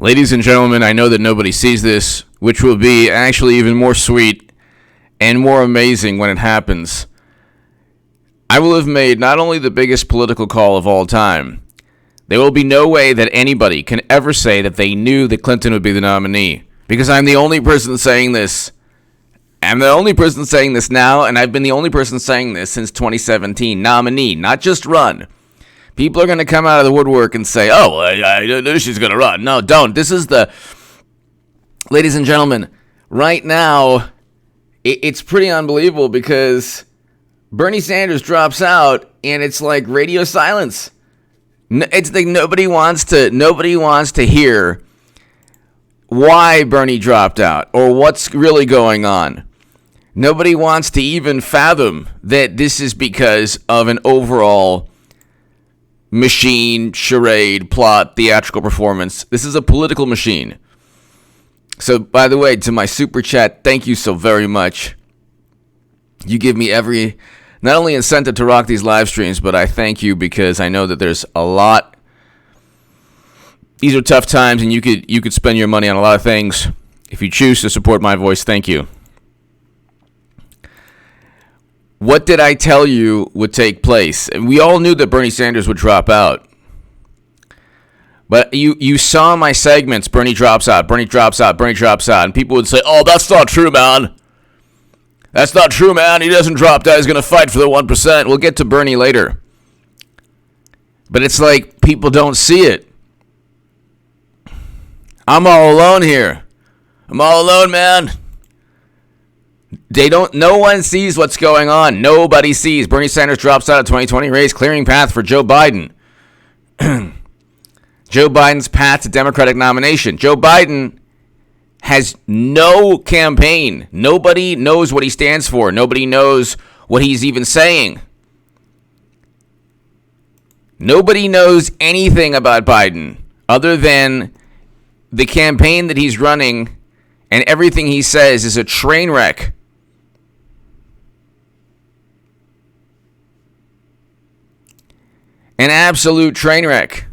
Ladies and gentlemen, I know that nobody sees this, which will be actually even more sweet and more amazing when it happens. I will have made not only the biggest political call of all time, there will be no way that anybody can ever say that they knew that Clinton would be the nominee, because I'm the only person saying this. I'm the only person saying this now, and I've been the only person saying this since 2017. Nominee, not just run. People are going to come out of the woodwork and say, oh, I know she's going to run. No, don't. This is the... Ladies and gentlemen, right now, it's pretty unbelievable because Bernie Sanders drops out, and it's like radio silence. It's like nobody wants to hear why Bernie dropped out or what's really going on. Nobody wants to even fathom that this is because of an overall machine, charade, plot, theatrical performance. This is a political machine. So, by the way, to my super chat, thank you so very much. You give me every, not only incentive to rock these live streams, but I thank you because I know that there's a lot. These are tough times, and you could spend your money on a lot of things. If you choose to support my voice, thank you. What did I tell you would take place? And we all knew that Bernie Sanders would drop out. But you saw my segments, Bernie drops out, Bernie drops out, Bernie drops out. And people would say, oh, that's not true, man. That's not true, man. He doesn't drop out. He's going to fight for the 1%. We'll get to Bernie later. But it's like people don't see it. I'm all alone here. I'm all alone, man. No one sees what's going on. Nobody sees. Bernie Sanders drops out of 2020 race, clearing path for Joe Biden. Joe Biden's path to Democratic nomination. Joe Biden has no campaign. Nobody knows what he stands for. Nobody knows what he's even saying. Nobody knows anything about Biden other than the campaign that he's running, and everything he says is a train wreck. An absolute train wreck.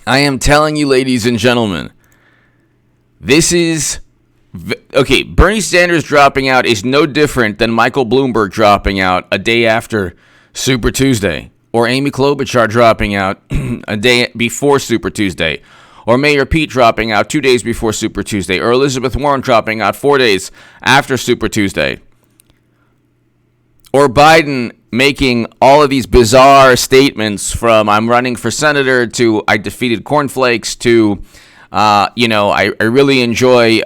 I am telling you, ladies and gentlemen, this is... Okay, Bernie Sanders dropping out is no different than Michael Bloomberg dropping out a day after Super Tuesday, or Amy Klobuchar dropping out a day before Super Tuesday, or Mayor Pete dropping out 2 days before Super Tuesday, or Elizabeth Warren dropping out 4 days after Super Tuesday. Or Biden making all of these bizarre statements from I'm running for senator to I defeated cornflakes to, I really enjoy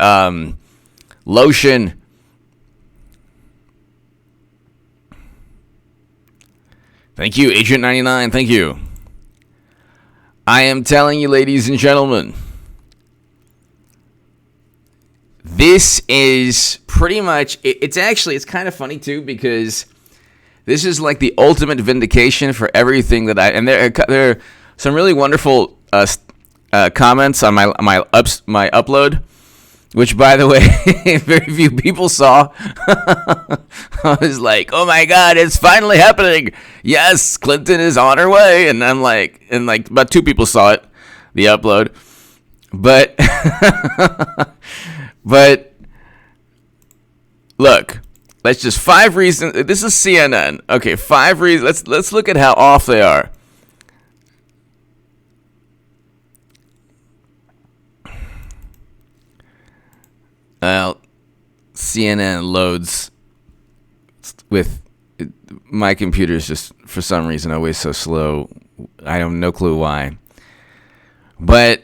lotion. Thank you, Agent 99. Thank you. I am telling you, ladies and gentlemen, this is pretty much, it's kind of funny too, because this is like the ultimate vindication for everything that and there are some really wonderful comments on my upload, which, by the way, very few people saw. I was like, oh my God, it's finally happening. Yes, Clinton is on her way. And I'm like, about 2 people saw it, the upload. But, look. Let's just 5 reasons. This is CNN. Okay, 5 reasons. Let's look at how off they are. Well, CNN loads with my computer's just for some reason always so slow. I have no clue why. But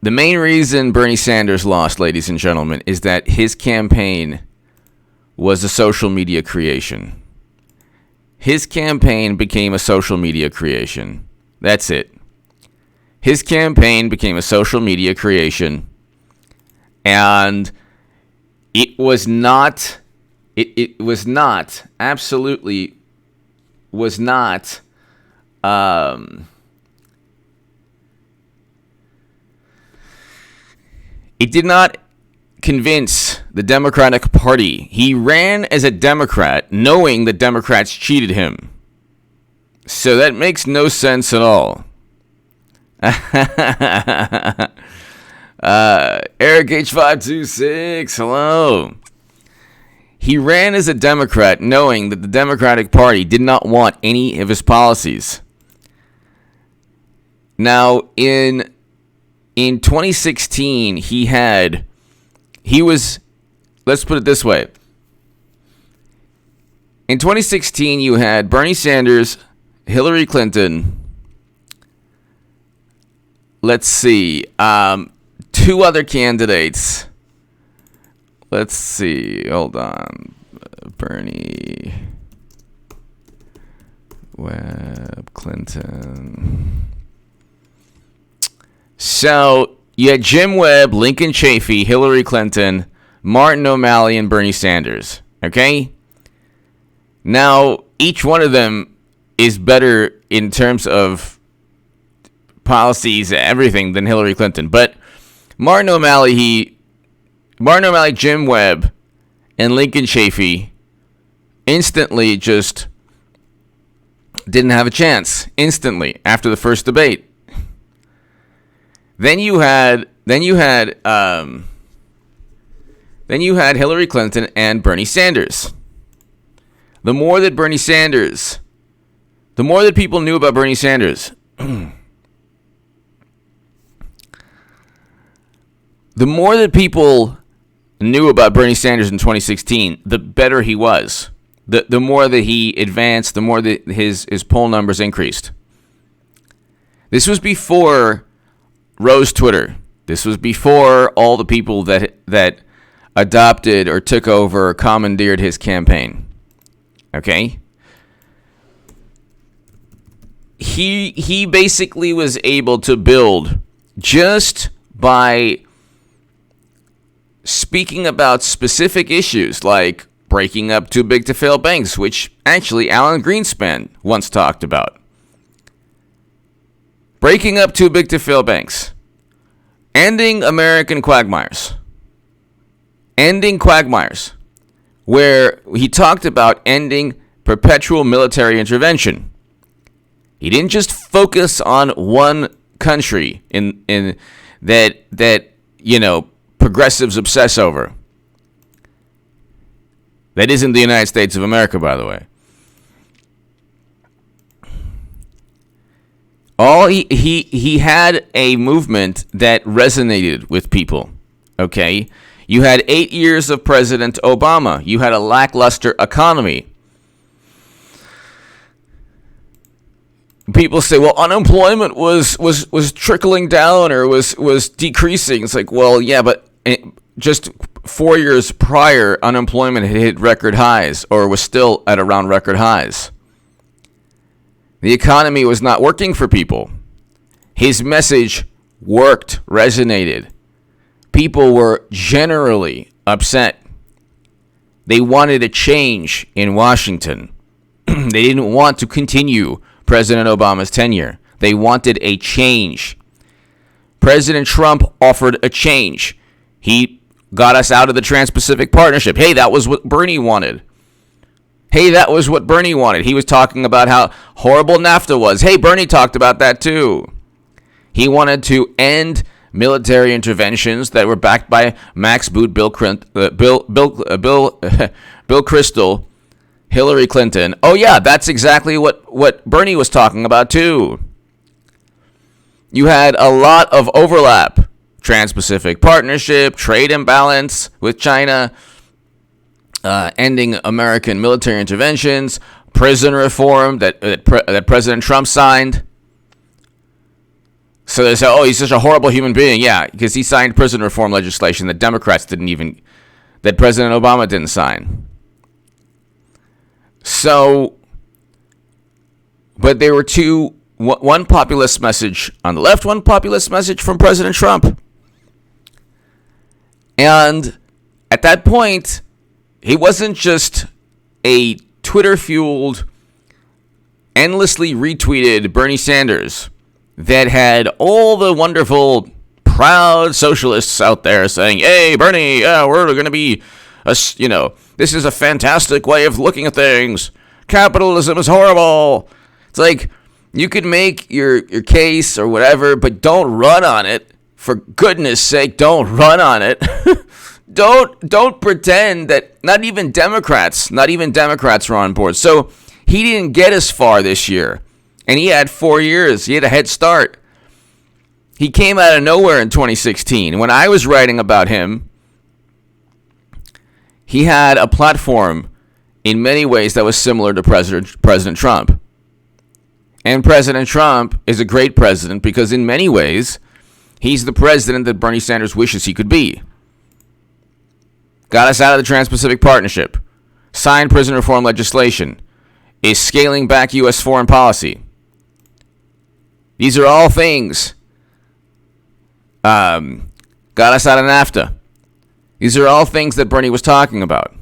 the main reason Bernie Sanders lost, ladies and gentlemen, is that his campaign was a social media creation. His campaign became a social media creation. That's it. His campaign became a social media creation. And it was not, absolutely was not, it did not convince the Democratic Party. He ran as a Democrat knowing that Democrats cheated him. So that makes no sense at all. Eric H526, hello. He ran as a Democrat knowing that the Democratic Party did not want any of his policies. Now, in 2016, let's put it this way. In 2016, you had Bernie Sanders, Hillary Clinton, let's see, two other candidates. Let's see, hold on. Bernie, Webb, Clinton. So, you had Jim Webb, Lincoln Chafee, Hillary Clinton, Martin O'Malley, and Bernie Sanders. Okay? Now, each one of them is better in terms of policies, everything, than Hillary Clinton. But Martin O'Malley, Jim Webb, and Lincoln Chafee instantly just didn't have a chance. Instantly, after the first debate. Then you had Hillary Clinton and Bernie Sanders. The more that people knew about Bernie Sanders, the more that people knew about Bernie Sanders in 2016, the better he was. The more that he advanced, the more that his poll numbers increased. This was before Rose Twitter. This was before all the people that adopted or took over or commandeered his campaign. Okay? He basically was able to build just by speaking about specific issues like breaking up too big to fail banks, which actually Alan Greenspan once talked about. Breaking up too big to fail banks. Ending American quagmires. Ending quagmires. Where he talked about ending perpetual military intervention. He didn't just focus on one country in that progressives obsess over. That isn't the United States of America, by the way. He had a movement that resonated with people. Okay? You had 8 years of President Obama. You had a lackluster economy. People say, well, unemployment was trickling down or was decreasing. It's like, well, yeah, but just 4 years prior, unemployment had hit record highs or was still at around record highs. The economy was not working for people. His message worked, resonated. People were generally upset. They wanted a change in Washington. They didn't want to continue President Obama's tenure. They wanted a change. President Trump offered a change. He got us out of the Trans-Pacific Partnership. Hey, that was what Bernie wanted. He was talking about how horrible NAFTA was. Hey, Bernie talked about that too. He wanted to end military interventions that were backed by Max Boot, Bill Kristol, Hillary Clinton. Oh yeah, that's exactly what Bernie was talking about too. You had a lot of overlap. Trans-Pacific Partnership, trade imbalance with China, ending American military interventions, prison reform that President Trump signed. So they say, oh, he's such a horrible human being. Yeah, because he signed prison reform legislation that Democrats that President Obama didn't sign. So, but there were one populist message on the left, one populist message from President Trump. And at that point, he wasn't just a Twitter-fueled, endlessly retweeted Bernie Sanders that had all the wonderful, proud socialists out there saying, hey, Bernie, we're going to be, this is a fantastic way of looking at things. Capitalism is horrible. It's like, You could make your case or whatever, but don't run on it. For goodness sake, don't run on it. Don't pretend that not even Democrats are on board. So he didn't get as far this year. And he had 4 years. He had a head start. He came out of nowhere in 2016. When I was writing about him, he had a platform in many ways that was similar to President Trump. And President Trump is a great president because in many ways, he's the president that Bernie Sanders wishes he could be. Got us out of the Trans-Pacific Partnership, signed prison reform legislation, is scaling back U.S. foreign policy. These are all things. Got us out of NAFTA. These are all things that Bernie was talking about.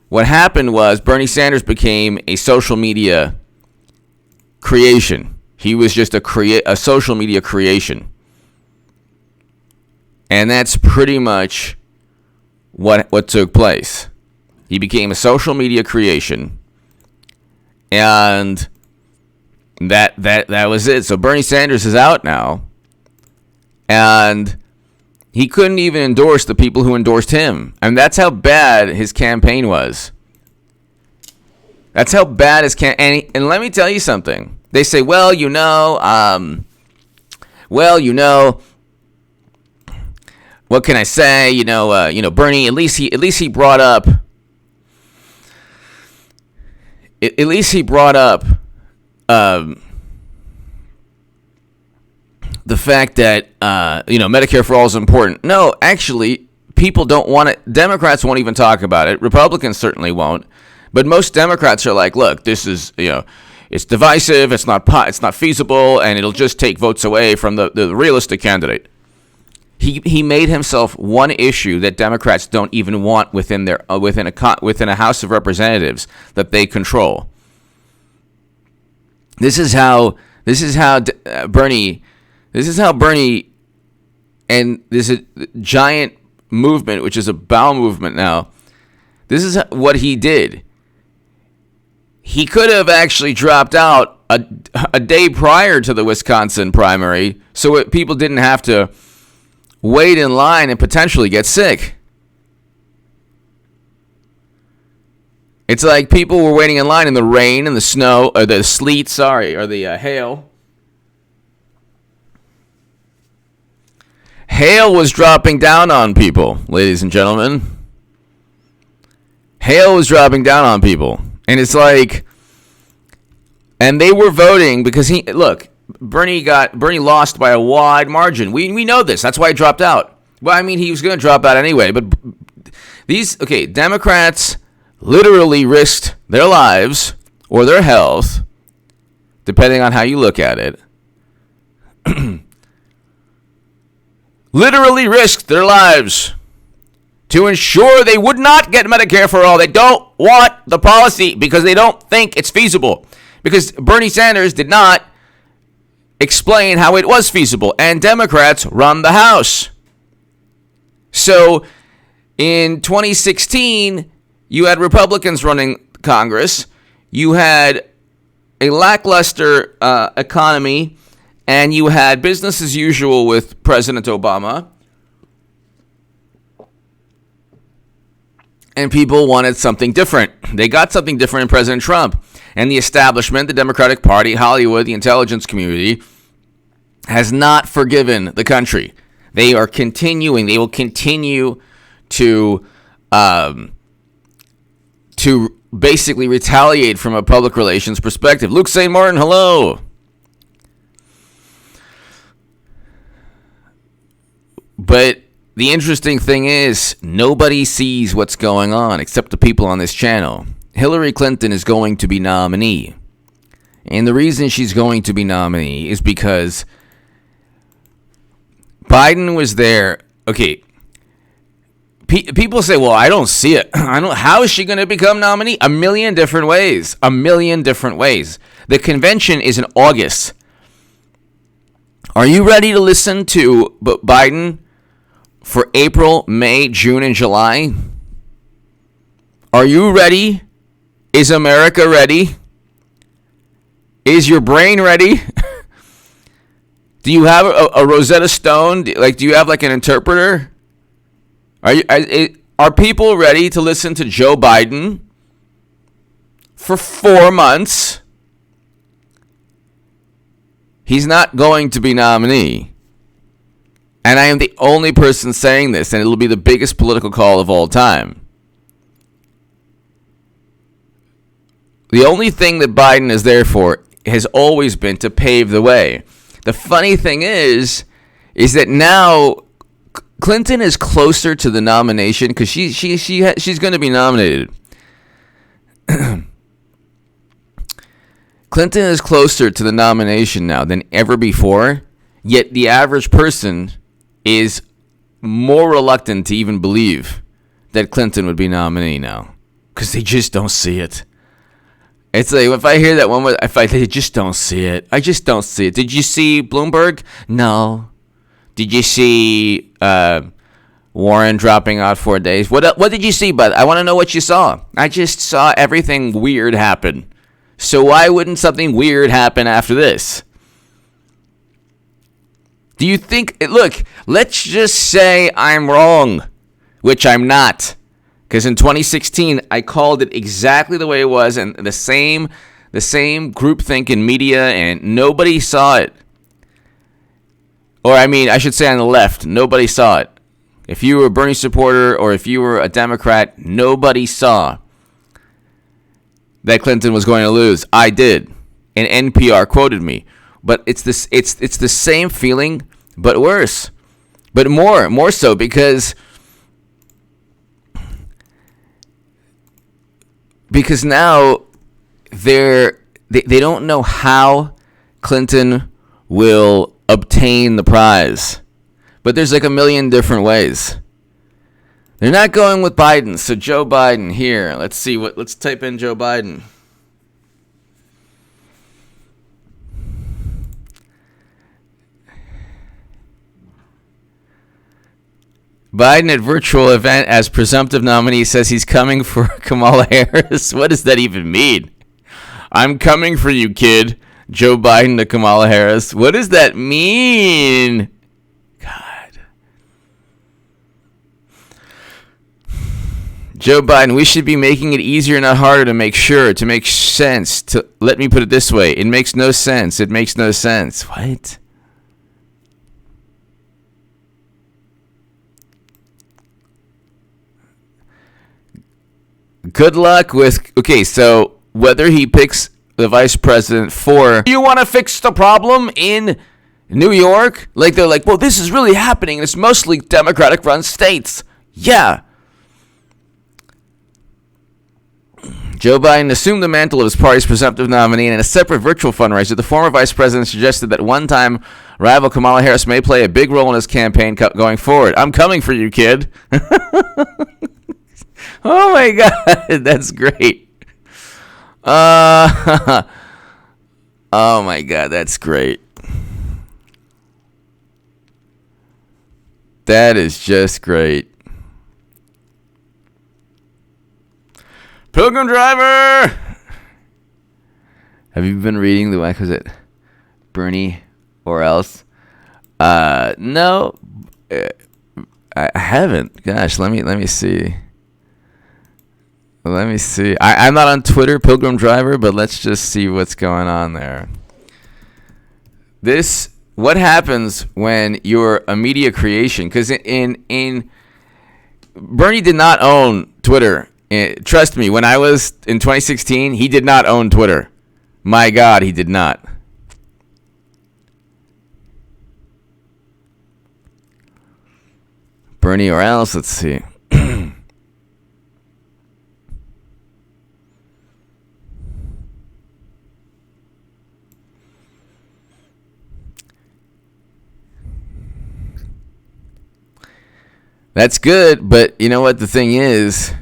What happened was Bernie Sanders became a social media creation. He was just a social media creation. And that's pretty much what took place. He became a social media creation. And that was it. So Bernie Sanders is out now. And he couldn't even endorse the people who endorsed him. And that's how bad his campaign was. That's how bad his campaign. And let me tell you something. They say, well, you know, what can I say? Bernie. At least he brought up. At least he brought up the fact that Medicare for all is important. No, actually, people don't want it. Democrats won't even talk about it. Republicans certainly won't. But most Democrats are like, look, this is it's divisive. It's not feasible, and it'll just take votes away from the realistic candidate. He made himself one issue that Democrats don't even want within a House of Representatives that they control. This is how Bernie and this giant movement, which is a bowel movement now. This is what he did. He could have actually dropped out a day prior to the Wisconsin primary, so people didn't have to wait in line and potentially get sick. It's like people were waiting in line in the rain and the snow, or the sleet, or the hail. Hail was dropping down on people, ladies and gentlemen. Hail was dropping down on people. And it's like, and they were voting because Bernie lost by a wide margin. We know this. That's why he dropped out. Well, I mean, he was going to drop out anyway. But Democrats literally risked their lives or their health, depending on how you look at it. Literally risked their lives to ensure they would not get Medicare for all. They don't want the policy because they don't think it's feasible. Because Bernie Sanders did not explain how it was feasible. And Democrats run the House. So in 2016, you had Republicans running Congress. You had a lackluster economy. And you had business as usual with President Obama. And people wanted something different. They got something different in President Trump. And the establishment, the Democratic Party, Hollywood, the intelligence community, has not forgiven the country. They will continue to basically retaliate from a public relations perspective. Luke St. Martin, hello. But the interesting thing is, nobody sees what's going on except the people on this channel. Hillary Clinton is going to be nominee. And the reason she's going to be nominee is because Biden was there. Okay. People say, well, I don't see it. How is she going to become nominee? A million different ways. The convention is in August. Are you ready to listen to Biden for April, May, June, and July? Are you ready? Is America ready? Is your brain ready? Do you have a Rosetta Stone? Do you have like an interpreter? Are people ready to listen to Joe Biden for 4 months? He's not going to be nominee. And I am the only person saying this, and it'll be the biggest political call of all time. The only thing that Biden is there for has always been to pave the way. The funny thing is that now Clinton is closer to the nomination because she's going to be nominated. Clinton is closer to the nomination now than ever before, yet the average person is more reluctant to even believe that Clinton would be nominee now because they just don't see it. It's like if I hear that one, they just don't see it. I just don't see it. Did you see Bloomberg? No. Did you see Warren dropping out 4 days? What did you see? But I want to know what you saw. I just saw everything weird happen. So why wouldn't something weird happen after this? Do you think? Look, let's just say I'm wrong, which I'm not. Because in 2016, I called it exactly the way it was, and the same groupthink in media, and nobody saw it. Or I should say on the left, nobody saw it. If you were a Bernie supporter or if you were a Democrat, nobody saw that Clinton was going to lose. I did, and NPR quoted me. But it's the same feeling, but worse, but more so because now they don't know how Clinton will obtain the prize. But there's like a million different ways. They're not going with Biden. So Joe Biden here. Let's type in Joe Biden. Biden at virtual event as presumptive nominee says he's coming for Kamala Harris. What does that even mean? I'm coming for you, kid. Joe Biden to Kamala Harris. What does that mean? God. Joe Biden, we should be making it easier, not harder, to make sense. Let me put it this way. It makes no sense. It makes no sense. What? Good luck with... Okay, so whether he picks the vice president for... You want to fix the problem in New York? Like, they're like, well, this is really happening. It's mostly Democratic-run states. Yeah. Joe Biden assumed the mantle of his party's presumptive nominee, and in a separate virtual fundraiser, the former vice president suggested that one-time rival Kamala Harris may play a big role in his campaign going forward. I'm coming for you, kid. Oh my God, that's great. Oh my God, that's great. That is just great. Pilgrim Driver! Have you been reading the was it Bernie or else? No, I haven't. Gosh, let me see. Let me see. I'm not on Twitter, Pilgrim Driver, but let's just see what's going on there. What happens when you're a media creation? Because in Bernie did not own Twitter. Trust me, when I was in 2016, he did not own Twitter. My God, he did not. Bernie or else, let's see. That's good, but you know what the thing is?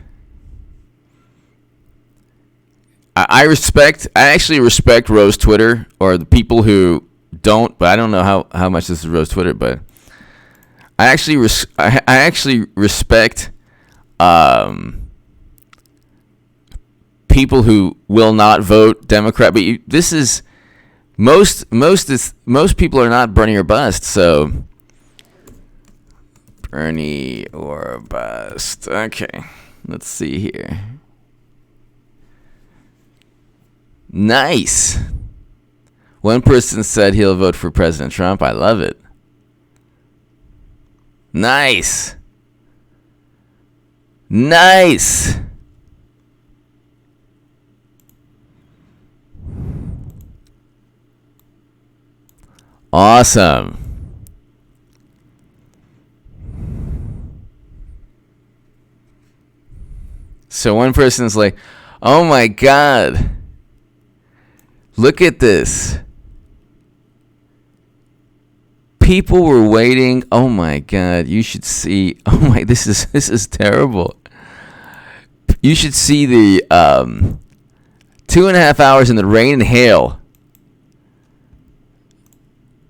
I actually respect Rose Twitter, or the people who don't, but I don't know how much this is Rose Twitter, but I actually respect people who will not vote Democrat. But this is most people are not Bernie or bust. So Bernie or bust. Okay, let's see here. Nice. One person said he'll vote for President Trump. I love it. Nice. Nice. Awesome. So one person's like, oh my God. Look at this. People were waiting. Oh my God. You should see. Oh my, this is terrible. You should see the 2.5 hours in the rain and hail.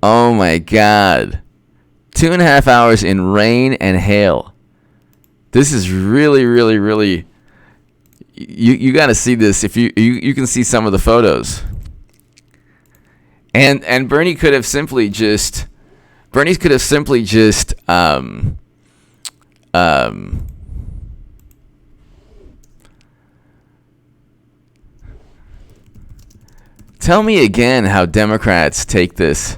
Oh my God. 2.5 hours in rain and hail. This is really, really, really. You got to see this. If you can see some of the photos. And Bernie could have simply just. Tell me again how Democrats take this.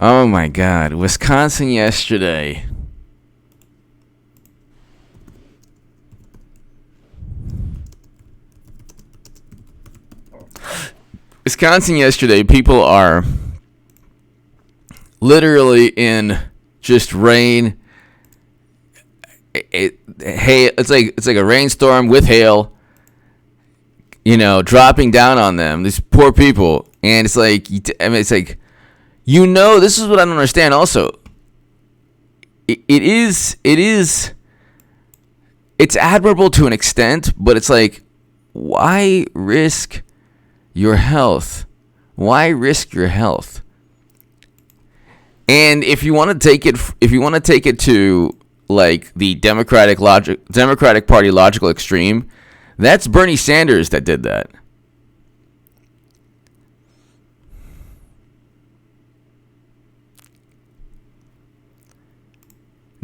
Oh my God, Wisconsin yesterday. Wisconsin yesterday, people are literally in just rain. It's like a rainstorm with hail, dropping down on them. These poor people, and it's like, this is what I don't understand. Also, it's admirable to an extent, but it's like, why risk your health? Why risk your health? And if you want to take it to like the Democratic Party logical extreme, that's Bernie Sanders that did that.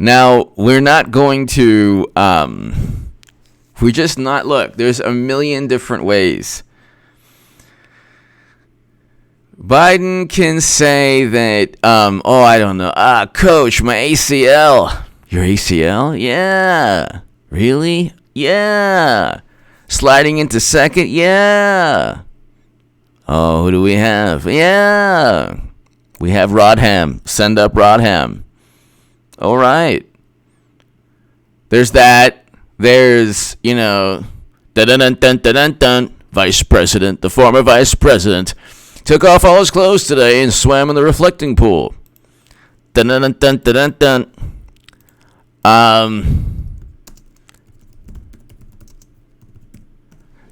Now, we're not going to look, there's a million different ways. Biden can say that, I don't know. Coach, my ACL. Your ACL? Yeah. Really? Yeah. Sliding into second? Yeah. Oh, who do we have? Yeah. We have Rodham. Send up Rodham. All right. There's that. There's, dun-dun-dun-dun-dun-dun. Vice President, the former Vice President, took off all his clothes today and swam in the reflecting pool. Dun-dun-dun-dun-dun-dun.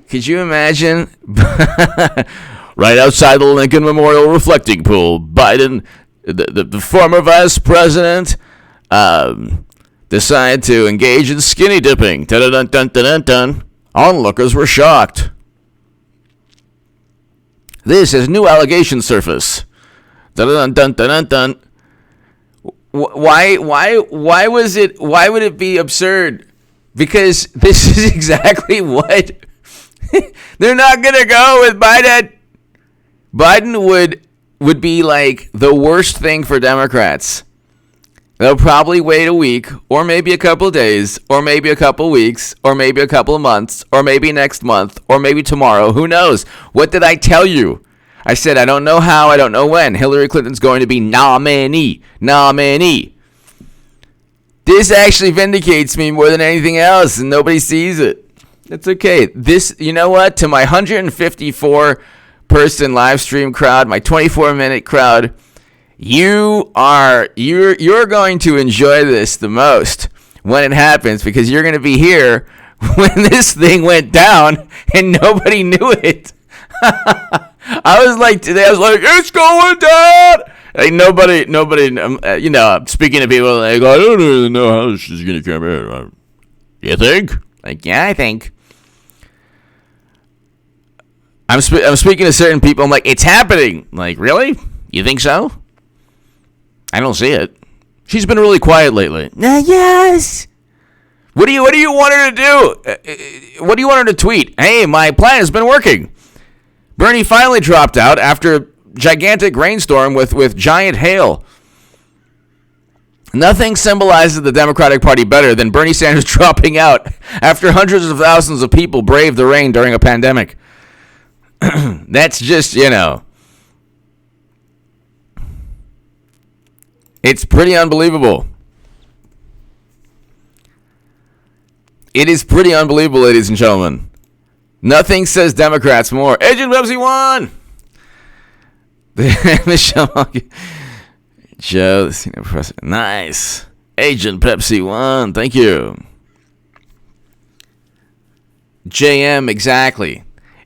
Could you imagine? Right outside the Lincoln Memorial reflecting pool, Biden, the former Vice President, decided to engage in skinny dipping. Dun-dun-dun-dun-dun-dun. Onlookers were shocked. This is new allegation surface. Dun-dun-dun-dun-dun-dun. Why would it be absurd? Because this is exactly what they're not going to go with Biden. Biden would be like the worst thing for Democrats. They'll probably wait a week, or maybe a couple days, or maybe a couple weeks, or maybe a couple of months, or maybe next month, or maybe tomorrow. Who knows? What did I tell you? I said, I don't know how, I don't know when. Hillary Clinton's going to be nominee. This actually vindicates me more than anything else, and nobody sees it. It's okay. This, you know what? To my 154 person live stream crowd, my 24-minute crowd, you're going to enjoy this the most when it happens, because you're going to be here when this thing went down and nobody knew it. I was like, it's going down Like nobody. Speaking to people, like, I don't really know how this is gonna come out. You think? Like, yeah, I think. I'm speaking to certain people. I'm like, it's happening. Like, really? You think so? I don't see it. She's been really quiet lately. Yes. What do you want her to do? What do you want her to tweet? Hey, my plan has been working. Bernie finally dropped out after a gigantic rainstorm with giant hail. Nothing symbolizes the Democratic Party better than Bernie Sanders dropping out after hundreds of thousands of people braved the rain during a pandemic. That's just, it's pretty unbelievable. It is pretty unbelievable, ladies and gentlemen. Nothing says Democrats more. Agent Pepsi won! Michelle Joe, the senior president. Nice. Agent Pepsi won. Thank you. JM, exactly.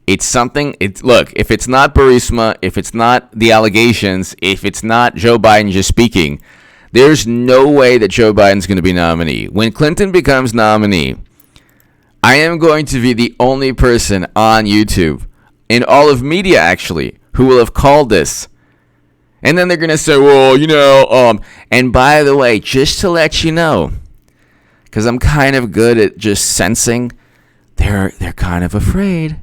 It's something. Look, if it's not Burisma, if it's not the allegations, if it's not Joe Biden just speaking, there's no way that Joe Biden's going to be nominee. When Clinton becomes nominee, I am going to be the only person on YouTube, in all of media actually, who will have called this. And then they're going to say, well, and by the way, just to let you know, because I'm kind of good at just sensing, they're kind of afraid.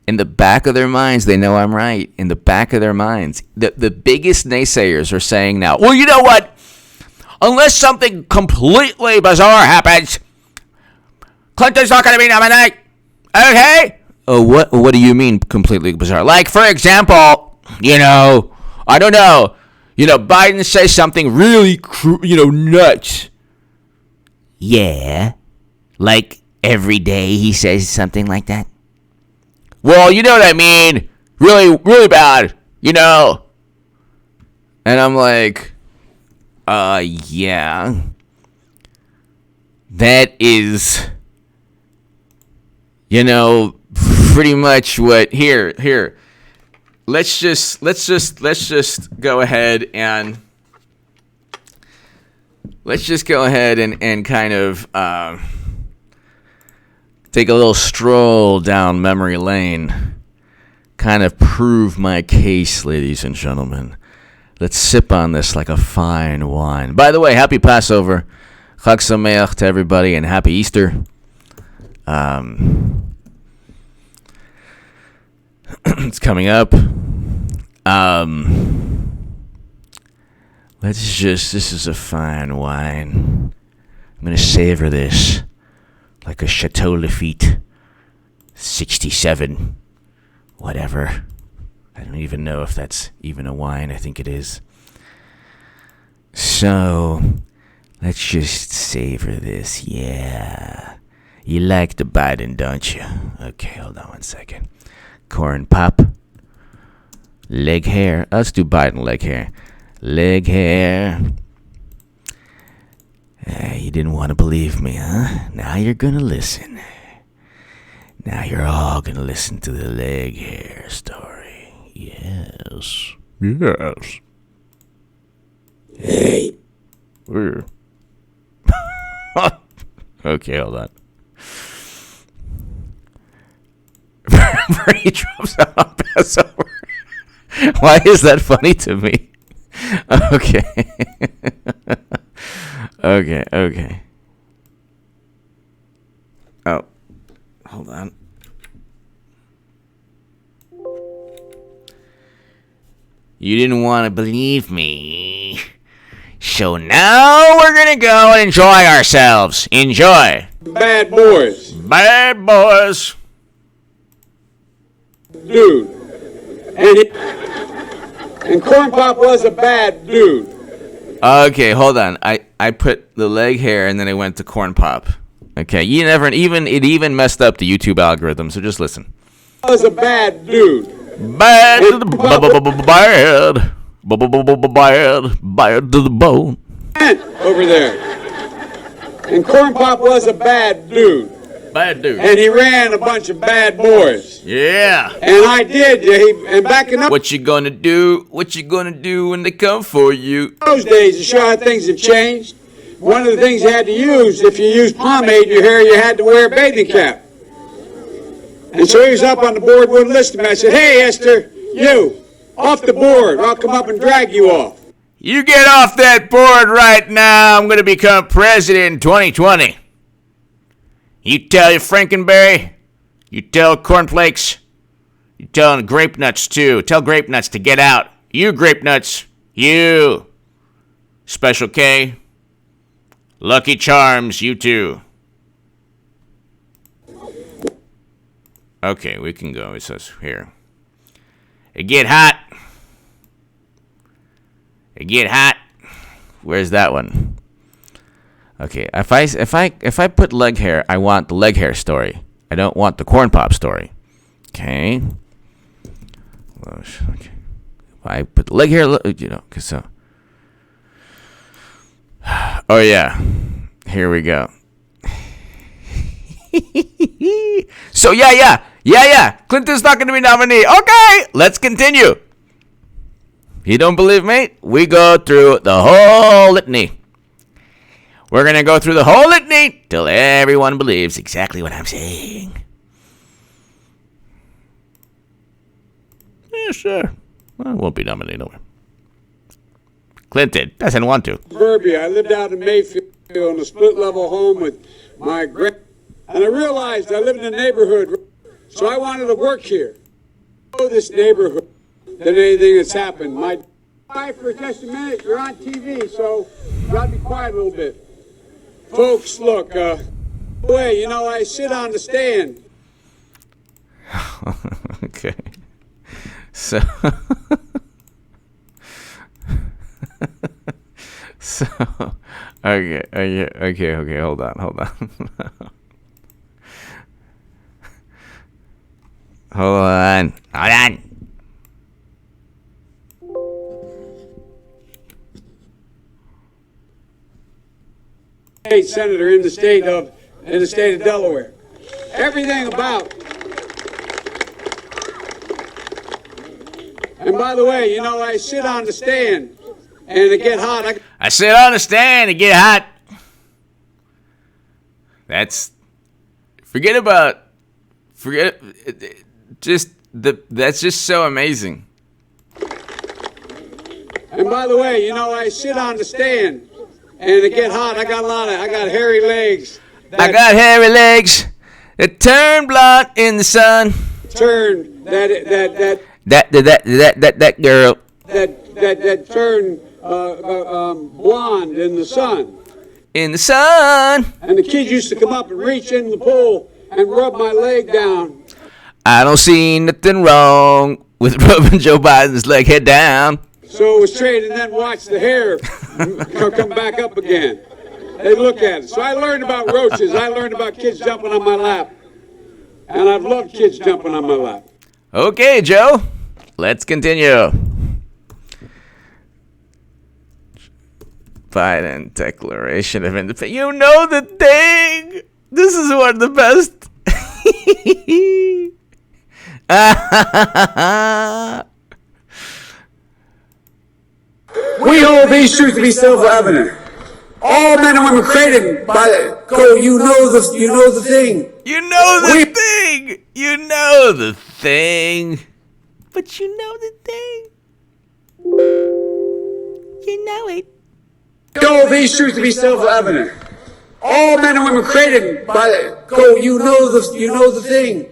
In the back of their minds, they know I'm right. In the back of their minds. The biggest naysayers are saying now, well, you know what? Unless something completely bizarre happens, Clinton's not going to be nominated. Okay? Oh, what do you mean completely bizarre? Like, for example, I don't know. Biden says something really, nuts. Yeah. Like, every day he says something like that? Well, you know what I mean. Really, really bad. And I'm like, yeah. That is, pretty much what, here. Let's just go ahead and kind of take a little stroll down memory lane, kind of prove my case, ladies and gentlemen. Let's sip on this like a fine wine. By the way, happy Passover, Chag Sameach to everybody, and happy Easter. It's coming up. This is a fine wine. I'm going to savor this like a Chateau Lafite 67, whatever. I don't even know if that's even a wine. I think it is. So, let's just savor this. Yeah. You like the Biden, don't you? Okay, hold on one second. Corn pop. Leg hair. Let's do Biden leg hair. Leg hair. You didn't want to believe me, huh? Now you're gonna listen. Now you're all gonna listen to the leg hair story. Yes. Yes. Hey. Where? Okay, hold on. Bernie drops out on Passover. Why is that funny to me? Okay. Okay. Oh, hold on. You didn't want to believe me. So now we're going to go and enjoy ourselves. Enjoy. Bad boys. Bad boys. Dude. And Corn Pop was a bad dude. Okay, hold on. I put the leg hair and then I went to Corn Pop. Okay, it even messed up the YouTube algorithm, so just listen. Was a bad dude. Bad to the bad to the bone. Over there. And Corn Pop was a bad dude. Bad dude. And he ran a bunch of bad boys. Yeah. And I did. And backing up What you gonna do? What you gonna do when they come for you? those days to show how things have changed, one of the things you had to use, if you used pomade in your hair, you had to wear a bathing cap. And so he was up on the board, wouldn't listen to me. I said, hey, Esther, you, off the board. I'll come up and drag you off. You get off that board right now. I'm gonna become president in 2020. You tell your Frankenberry. You tell Cornflakes. You tell Grape Nuts, too. Tell Grape Nuts to get out. You, Grape Nuts. You. Special K. Lucky Charms, you too. Okay, we can go. It says here. It get hot. It get hot. Where's that one? Okay, if I put leg hair, I want the leg hair story. I don't want the corn pop story. Okay. Okay. I put the leg hair, cause so. Oh yeah, here we go. So yeah. Clinton's not going to be nominee. Okay, let's continue. You don't believe me? We go through the whole litany. We're going to go through the whole litany till everyone believes exactly what I'm saying. Yeah, sure. Well, I won't be nominated nowhere. Clinton doesn't want to. Suburbia. I lived out in Mayfield in a split-level home with my grand, and I realized I lived in a neighborhood, so I wanted to work here. I know this neighborhood than anything that's happened. My wife, for just a minute, you're on TV, so you got to be quiet a little bit. Folks, look, way, I sit on the stand. Okay. So, okay, hold on. Hold on. State senator in the state of Delaware. Everything about. And by the way, I sit on the stand and it get hot. I sit on the stand and get hot. That's that's just so amazing. And by the way, I sit on the stand and it get hot. I got hairy legs. I got hairy legs that turn blonde in the sun. Turn that girl. That turn blonde in the sun. In the sun. And the kids used to come up and reach in the pool and rub my leg down. I don't see nothing wrong with rubbing Joe Biden's leg head down. So it was trained and then watch the hair come back up again. They look at it. So I learned about roaches. I learned about kids jumping on my lap. And I've loved kids jumping on my lap. Okay, Joe. Let's continue. Biden Declaration of Independence. You know the thing. This is one of the best. We hold these truths to be self-evident. All men and women created by you know the thing. You know the thing. You know the thing. But you know the thing. You know it. We hold these truths to be self-evident. All men and women created by you know the thing.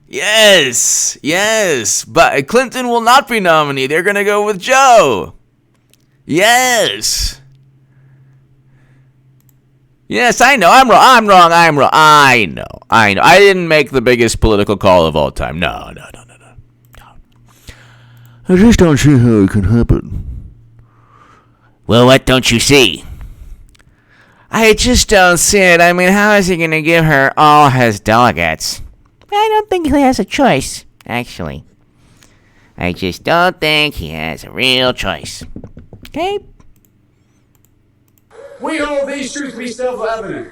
Yes. But Clinton will not be nominee. They're going to go with Joe. Yes, I know. I'm wrong. I know. I didn't make the biggest political call of all time. No. I just don't see how it can happen. Well, what don't you see? I just don't see it. I mean, how is he going to give her all his delegates? I don't think he has a choice, actually. I just don't think he has a real choice. Okay? We hold these truths to be self-evident.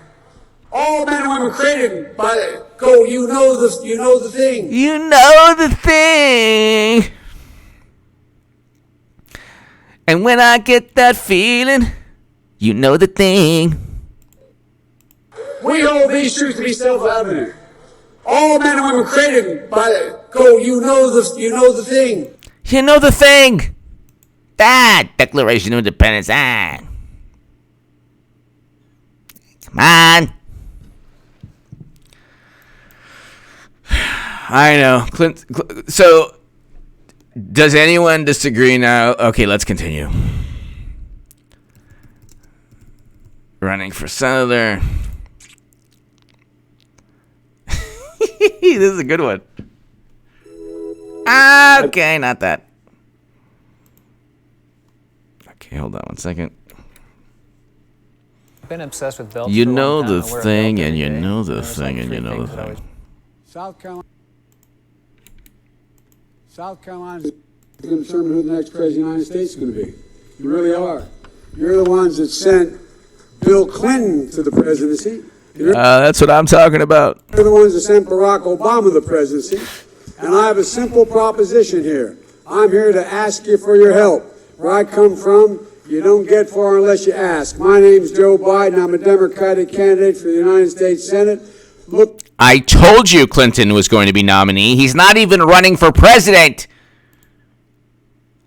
All men and women created by go. You know the thing. You know the thing. And when I get that feeling, you know the thing. We hold these truths to be self-evident. All men and women created by go. You know the thing. You know the thing. That Declaration of Independence. Come on. I know. So, does anyone disagree now? Okay, let's continue. Running for senator. This is a good one. Okay, not that. Okay, hold on one second. I've been obsessed with belts. You know the thing, and you know the thing, and you know the thing. South Carolina is going to determine who the next president of the United States is going to be. You really are. You're the ones that sent Bill Clinton to the presidency. That's what I'm talking about. You're the ones that sent Barack Obama to the presidency. And I have a simple proposition here. I'm here to ask you for your help. Where I come from, you don't get far unless you ask. My name's Joe Biden. I'm a Democratic candidate for the United States Senate. Look, I told you Clinton was going to be nominee. He's not even running for president.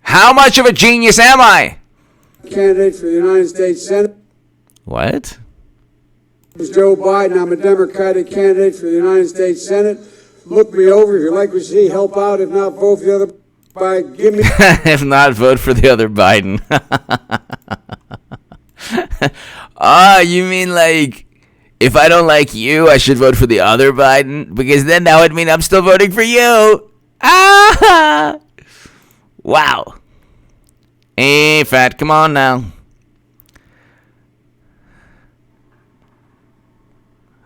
How much of a genius am I? Candidate for the United States Senate. What? It's Joe Biden. I'm a Democratic candidate for the United States Senate. Look me over. If you like what you see, help out. If not, vote for the other. By give me. If not, vote for the other Biden. You mean like if I don't like you, I should vote for the other Biden? Because then that would mean I'm still voting for you. Wow. Hey, Fat, come on now.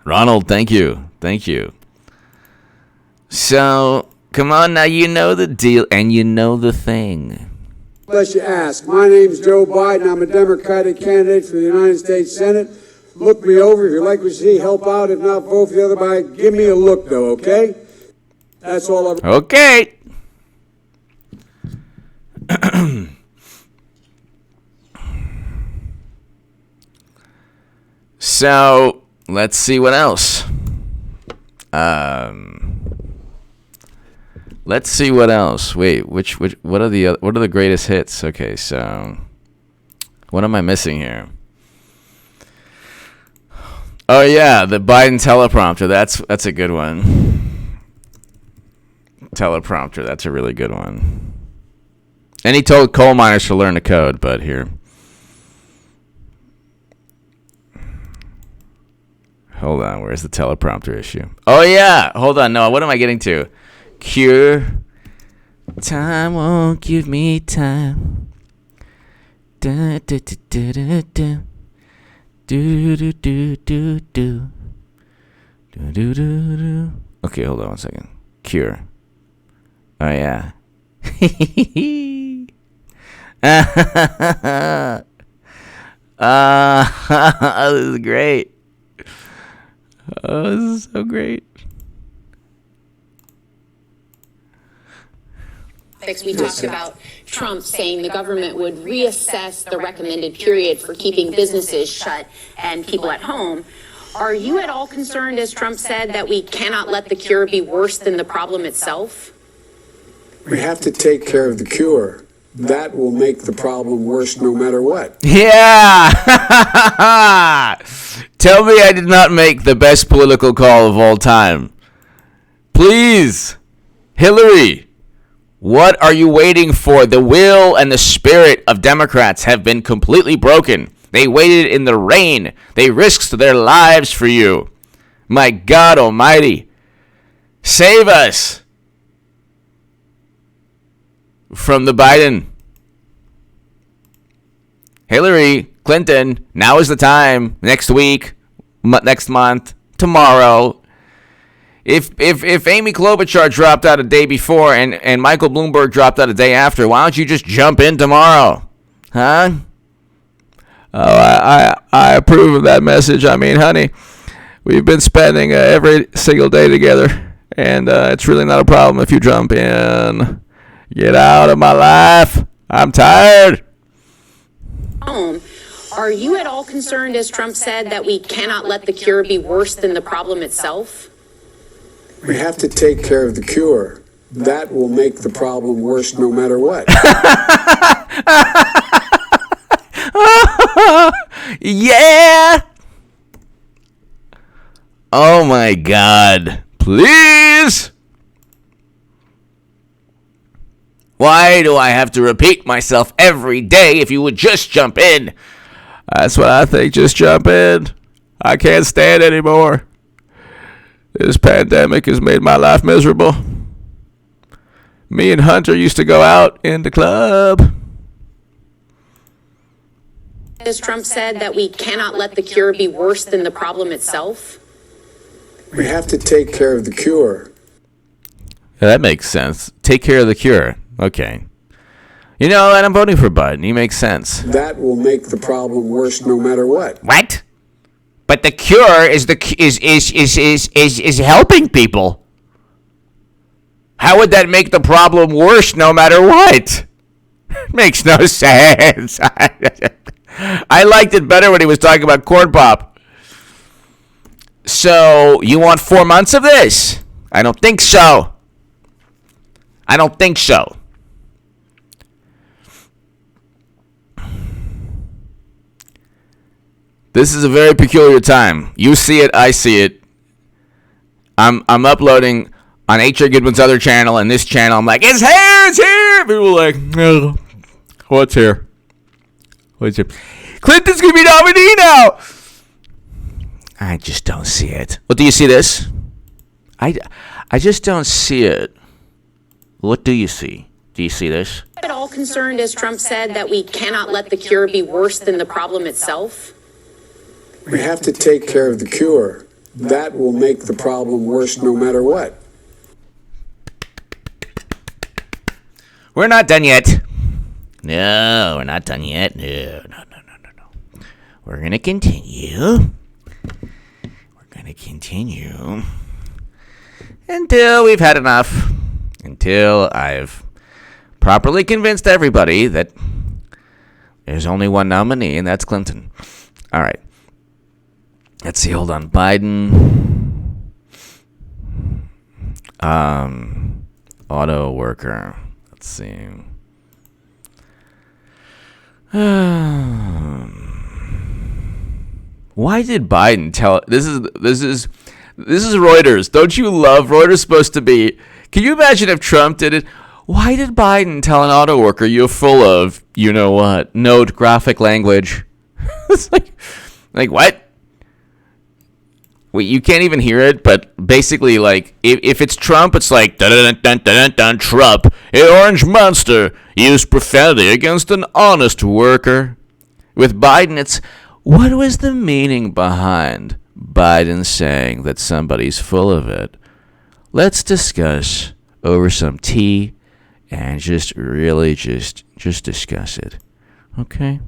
Ronald, thank you. Thank you. So, come on now, you know the deal, and you know the thing. Unless you ask. My name's Joe Biden. I'm a Democratic candidate for the United States Senate. Look me over. If you like what you see, help out. If not, vote for the other Biden. Give me a look, though, okay? That's all I've... Okay. So, let's see what else. Let's see what else. Wait, which what are the greatest hits? Okay, so what am I missing here? Oh yeah, the Biden teleprompter. That's a good one. Teleprompter. That's a really good one. And he told coal miners to learn to code, but here. Hold on, where's the teleprompter issue? Oh yeah, hold on. No, what am I getting to? Cure. Time won't give me time. Da, da, da, da, da, da. Do, do, do, do, do. Do, do, do, do. Okay, hold on one second. Cure. Oh yeah. This is great. Oh, this is so great. We talked about Trump saying the government would reassess the recommended period for keeping businesses shut and people at home. Are you at all concerned, as Trump said, that we cannot let the cure be worse than the problem itself? We have to take care of the cure. That will make the problem worse no matter what. Yeah! Tell me I did not make the best political call of all time. Please, Hillary, what are you waiting for? The will and the spirit of Democrats have been completely broken. They waited in the rain. They risked their lives for you. My God Almighty, save us from the Biden. Hillary Clinton, now is the time. Next week, next month, tomorrow. If Amy Klobuchar dropped out a day before and Michael Bloomberg dropped out a day after, why don't you just jump in tomorrow? Huh? Oh, I approve of that message. I mean, honey, We've been spending every single day together, and it's really not a problem if you jump in. Get out of my life. I'm tired. Are you at all concerned, as Trump said, that we cannot let the cure be worse than the problem itself? We have to take care of the cure. That will make the problem worse no matter what. Yeah. Oh my God. Please. Why do I have to repeat myself every day? If you would just jump in. That's what I think. Just jump in. I can't stand anymore. This pandemic has made my life miserable. Me and Hunter used to go out in the club. As Trump said, that we cannot let the cure be worse than the problem itself? We have to take care of the cure. Yeah, that makes sense. Take care of the cure. Okay. You know, and I'm voting for Biden. He makes sense. That will make the problem worse no matter what. What? But the cure is helping people. How would that make the problem worse no matter what? Makes no sense. I liked it better when he was talking about corn pop. So, you want 4 months of this? I don't think so. I don't think so. This is a very peculiar time. You see it, I see it. I'm uploading on H.R. Goodwin's other channel and this channel. I'm like, it's here, it's here. People are like, no. What's here? What's here? Clinton's going to be nominee now. I just don't see it. Well, do you see this? I just don't see it. What do you see? Do you see this? At all concerned, as Trump said, that we cannot let the cure be worse than the problem itself? We have to take care of the cure. That will make the problem worse no matter what. We're not done yet. No, we're not done yet. No. We're going to continue. We're going to continue until we've had enough. Until I've properly convinced everybody that there's only one nominee, and that's Clinton. All right. Let's see. Hold on. Biden. Auto worker. Let's see. Why did Biden tell? This is Reuters. Don't you love Reuters? Supposed to be. Can you imagine if Trump did it? Why did Biden tell an auto worker you're full of, you know what, node graphic language? It's like what? Wait, you can't even hear it, but basically, like, if it's Trump, it's like, dun Trump, an orange monster, used profanity against an honest worker. With Biden, it's, what was the meaning behind Biden saying that somebody's full of it? Let's discuss over some tea and just really just discuss it. Okay?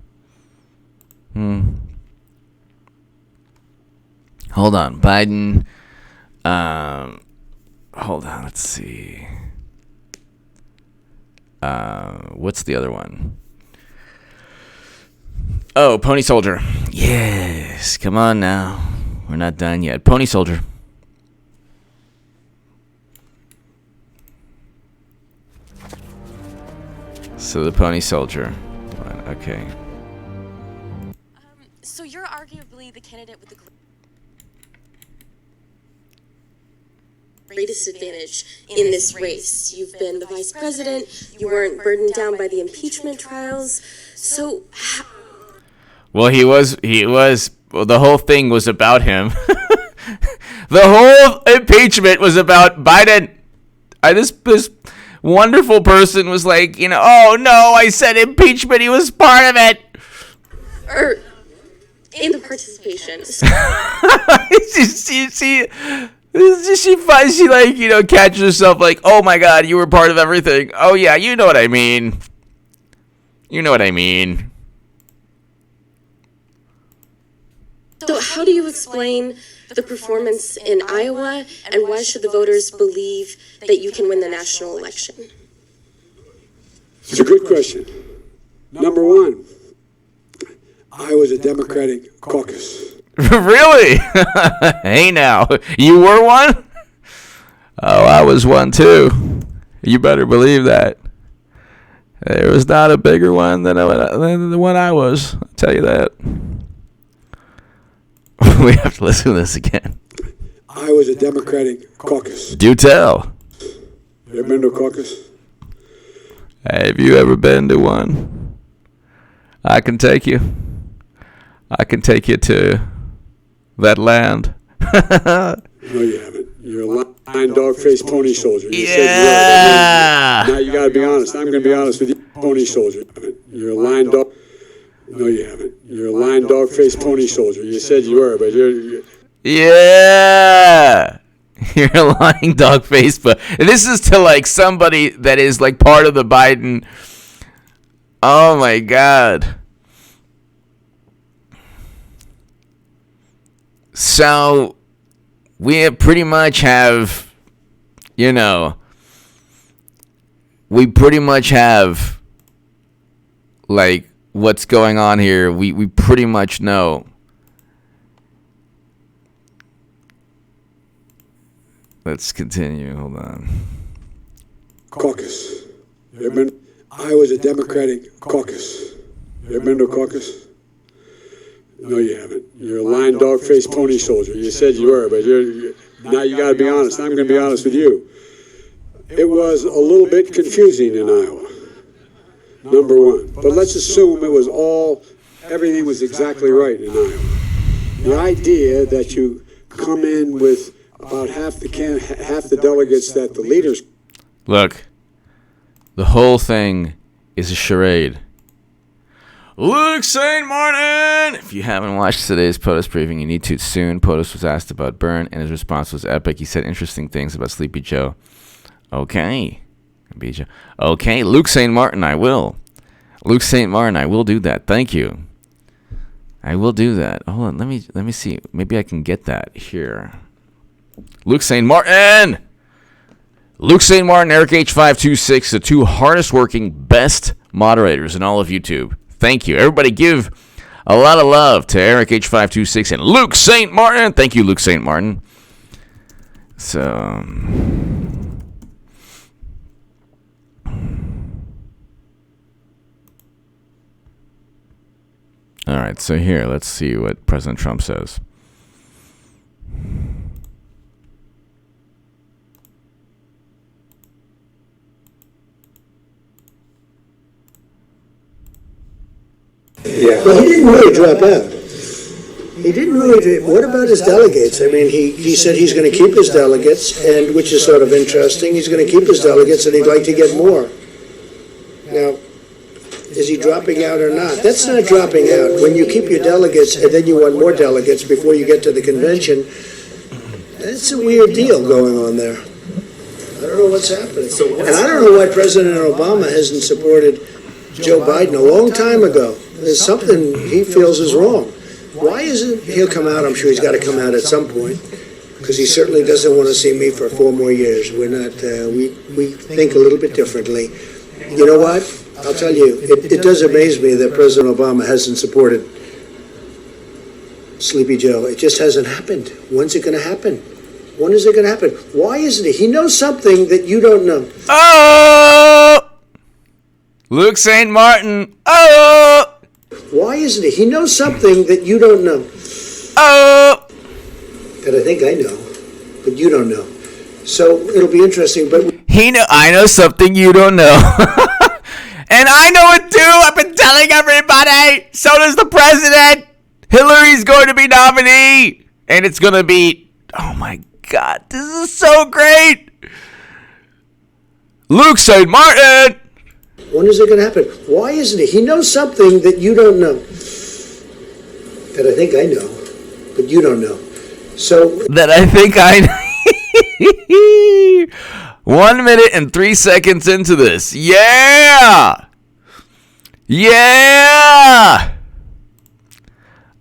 Hold on. Biden. Hold on. Let's see. What's the other one? Oh, Pony Soldier. Yes. Come on now. We're not done yet. Pony Soldier. So the Pony Soldier. Okay. So you're arguably the candidate with the greatest advantage in this race. You've been the vice president. You weren't burdened down by the impeachment trials. So well, he was well, the whole thing was about him. The whole impeachment was about Biden. This wonderful person was like, you know, oh no, I said impeachment. He was part of it. Or in the participation. She like, you know, catches herself like, oh my God, you were part of everything. Oh yeah, you know what I mean. You know what I mean. So how do you explain the performance in Iowa, and why should the voters believe that you can win the national election? It's a good question. Number one, Iowa's a Democratic caucus. Really? Hey now, you were one? Oh, I was one too. You better believe that. There was not a bigger one than the one I was. I'll tell you that. We have to listen to this again. Iowa's a Democratic caucus. Do tell. You ever been to a caucus? Have you ever been to one? I can take you. I can take you to that land. No, you haven't. You're a lying, dog-faced pony soldier. You said Yeah. you were. Now you gotta be honest. I'm gonna be honest with you, pony soldier. You're a lying dog. No, you haven't. You're a lying, dog-faced pony soldier. You said you were, but you're. Yeah. You're a lying dog face, but this is to like somebody that is like part of the Biden. Oh my God. So we pretty much have, we pretty much have like what's going on here. We pretty much know. Let's continue. Hold on. Caucus. You ever been? Iowa's a Democratic caucus. You ever been to a caucus? No, you haven't. You're a lying, dog-faced pony soldier. You said you were, but you're now you got to be honest. I'm going to be honest with you. It was a little bit confusing in Iowa. Number one, but let's assume it was everything was exactly right in Iowa. The idea that you come in with about half the delegates that the leaders. Look, the whole thing is a charade. Luke St. Martin! If you haven't watched today's POTUS briefing, you need to soon. POTUS was asked about Byrne, and his response was epic. He said interesting things about Sleepy Joe. Okay. Okay, Luke St. Martin, I will. Luke St. Martin, I will do that. Thank you. I will do that. Hold on, let me see. Maybe I can get that here. Luke St. Martin! Luke St. Martin, Eric H526, the two hardest working, best moderators in all of YouTube. Thank you. Everybody give a lot of love to Eric H526 and Luke St. Martin. Thank you, Luke St. Martin. So, all right, so here, let's see what President Trump says. Yeah. Well, he didn't really drop out. He didn't really. What about his delegates? I mean, he said he's going to keep his delegates, and which is sort of interesting. He's going to keep his delegates, and he'd like to get more. Now, is he dropping out or not? That's not dropping out. When you keep your delegates, and then you want more delegates before you get to the convention, that's a weird deal going on there. I don't know what's happening. And I don't know why President Obama hasn't supported Joe Biden a long time ago. There's something he feels is wrong. Why isn't he'll come out? I'm sure he's got to come out at some point, because he certainly doesn't want to see me for 4 more years. We're not. We think a little bit differently. You know what? I'll tell you. It does amaze me that President Obama hasn't supported Sleepy Joe. It just hasn't happened. When's it going to happen? When is it going to happen? Why isn't it? He knows something that you don't know. Oh! Luke St. Martin. Oh! Why isn't it? He knows something that you don't know. Oh! That I think I know, but you don't know. So it'll be interesting. But I know something you don't know. And I know it too. I've been telling everybody. So does the president. Hillary's going to be nominee. And it's going to be, oh my God, this is so great. Luke St. Martin. when is it going to happen? Why isn't it? He knows something that you don't know. That I think I know, but you don't know. So that I think I know. 1 minute and 3 seconds into this. Yeah! Yeah!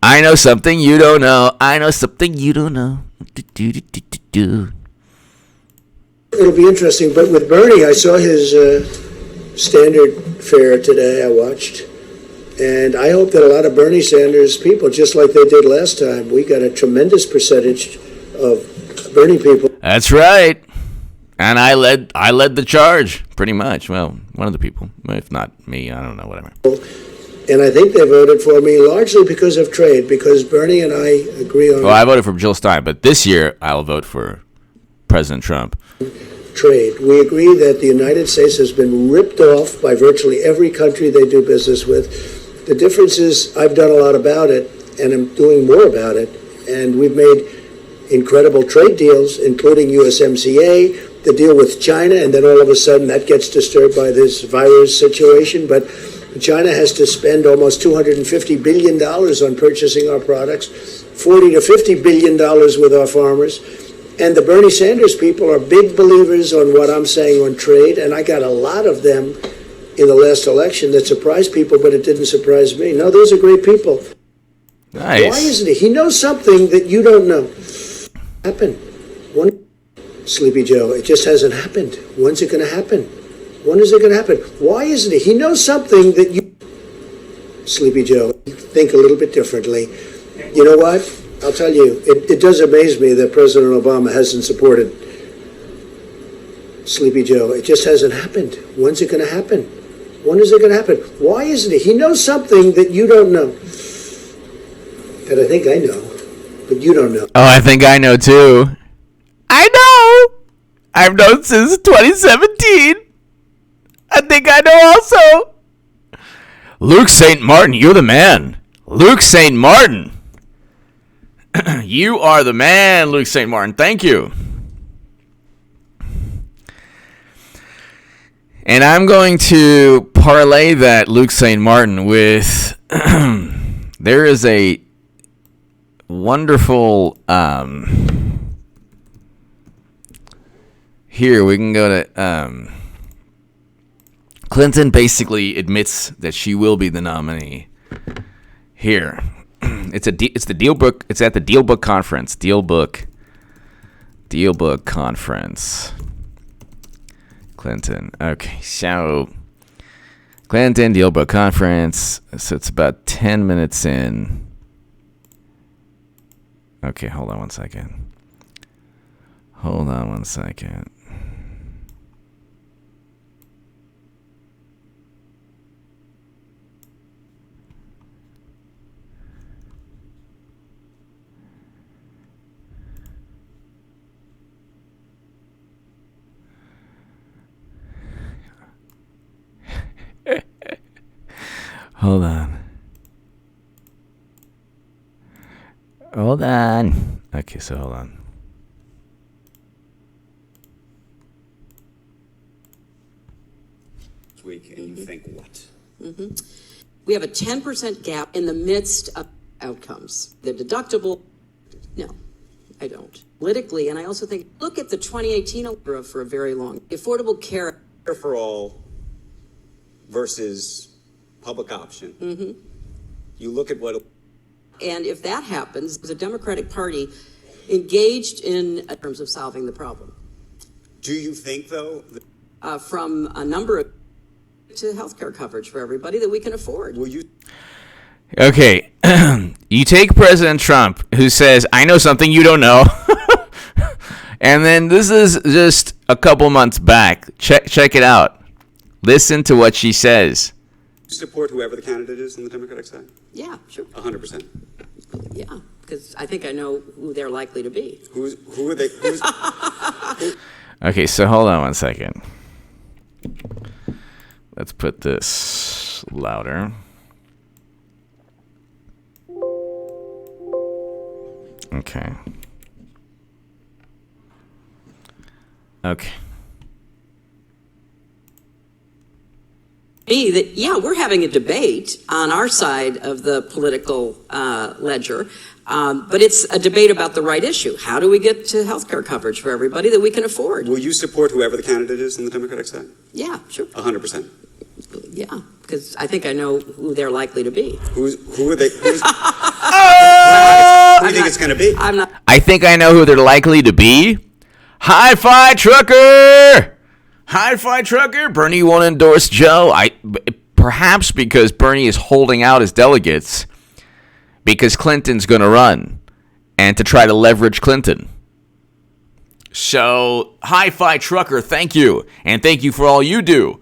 I know something you don't know. I know something you don't know. Do. It'll be interesting, but with Bernie, I saw his standard fare today, I watched, and I hope that a lot of Bernie Sanders people, just like they did last time, we got a tremendous percentage of Bernie people. That's right. And I led the charge, pretty much. Well, one of the people, if not me, I don't know, whatever. And I think they voted for me largely because of trade, because Bernie and I agree on... Well, I voted for Jill Stein, but this year I'll vote for President Trump. Trade. We agree that the United States has been ripped off by virtually every country they do business with. The difference is I've done a lot about it, and I'm doing more about it. And we've made incredible trade deals, including USMCA, the deal with China, and then all of a sudden that gets disturbed by this virus situation. But China has to spend almost $250 billion on purchasing our products, $40 to $50 billion with our farmers. And the Bernie Sanders people are big believers on what I'm saying on trade, and I got a lot of them in the last election that surprised people, but it didn't surprise me. No, those are great people. Nice. Why isn't it? He knows something that you don't know. Happen. Sleepy Joe, it just hasn't happened. When's it going to happen? When is it going to happen? Why isn't it? He knows something that you... Sleepy Joe, think a little bit differently. You know what? I'll tell you, it does amaze me that President Obama hasn't supported Sleepy Joe. It just hasn't happened. When's it going to happen? When is it going to happen? Why isn't it? He knows something that you don't know. That I think I know, but you don't know. Oh, I think I know too. I know. I've known since 2017. I think I know also. Luke St. Martin, you're the man. Luke St. Martin. You are the man, Luke St. Martin. Thank you. And I'm going to parlay that Luke St. Martin with there is a wonderful here we can go to Clinton basically admits that she will be the nominee. Here. It's the Deal Book. It's at the Deal Book Conference. Deal Book Conference. Clinton. Okay, so Clinton Deal Book Conference. So it's about 10 minutes in. Okay, hold on one second. Hold on. Okay, so hold on. Week, and you think what? We have a 10% gap in the midst of outcomes. The deductible, no, I don't. Politically, and I also think, look at the 2018 era for a very long. Affordable care. For all versus public option. You look at what... And if that happens, the Democratic Party engaged in terms of solving the problem. Do you think, though... from a number of... to healthcare coverage for everybody that we can afford. Will you... Okay, you take President Trump, who says, I know something you don't know. And then this is just a couple months back. Check it out. Listen to what she says. Support whoever the candidate is on the Democratic side? Yeah, sure. 100%. Yeah, because I think I know who they're likely to be. Who are they? Okay, so hold on one second. Let's put this louder. Okay. Me that, yeah, we're having a debate on our side of the political ledger, but it's a debate about the right issue. How do we get to healthcare coverage for everybody that we can afford? Will you support whoever the candidate is on the Democratic side? Yeah, sure. 100%. Yeah, because I think I know who they're likely to be. Who are they? Who do you think it's going to be? I'm not. I think I know who they're likely to be. Hi-Fi Trucker! Hi-Fi Trucker! Bernie won't endorse Joe. Perhaps because Bernie is holding out his delegates because Clinton's going to run and to try to leverage Clinton. So, Hi-Fi Trucker, thank you. And thank you for all you do.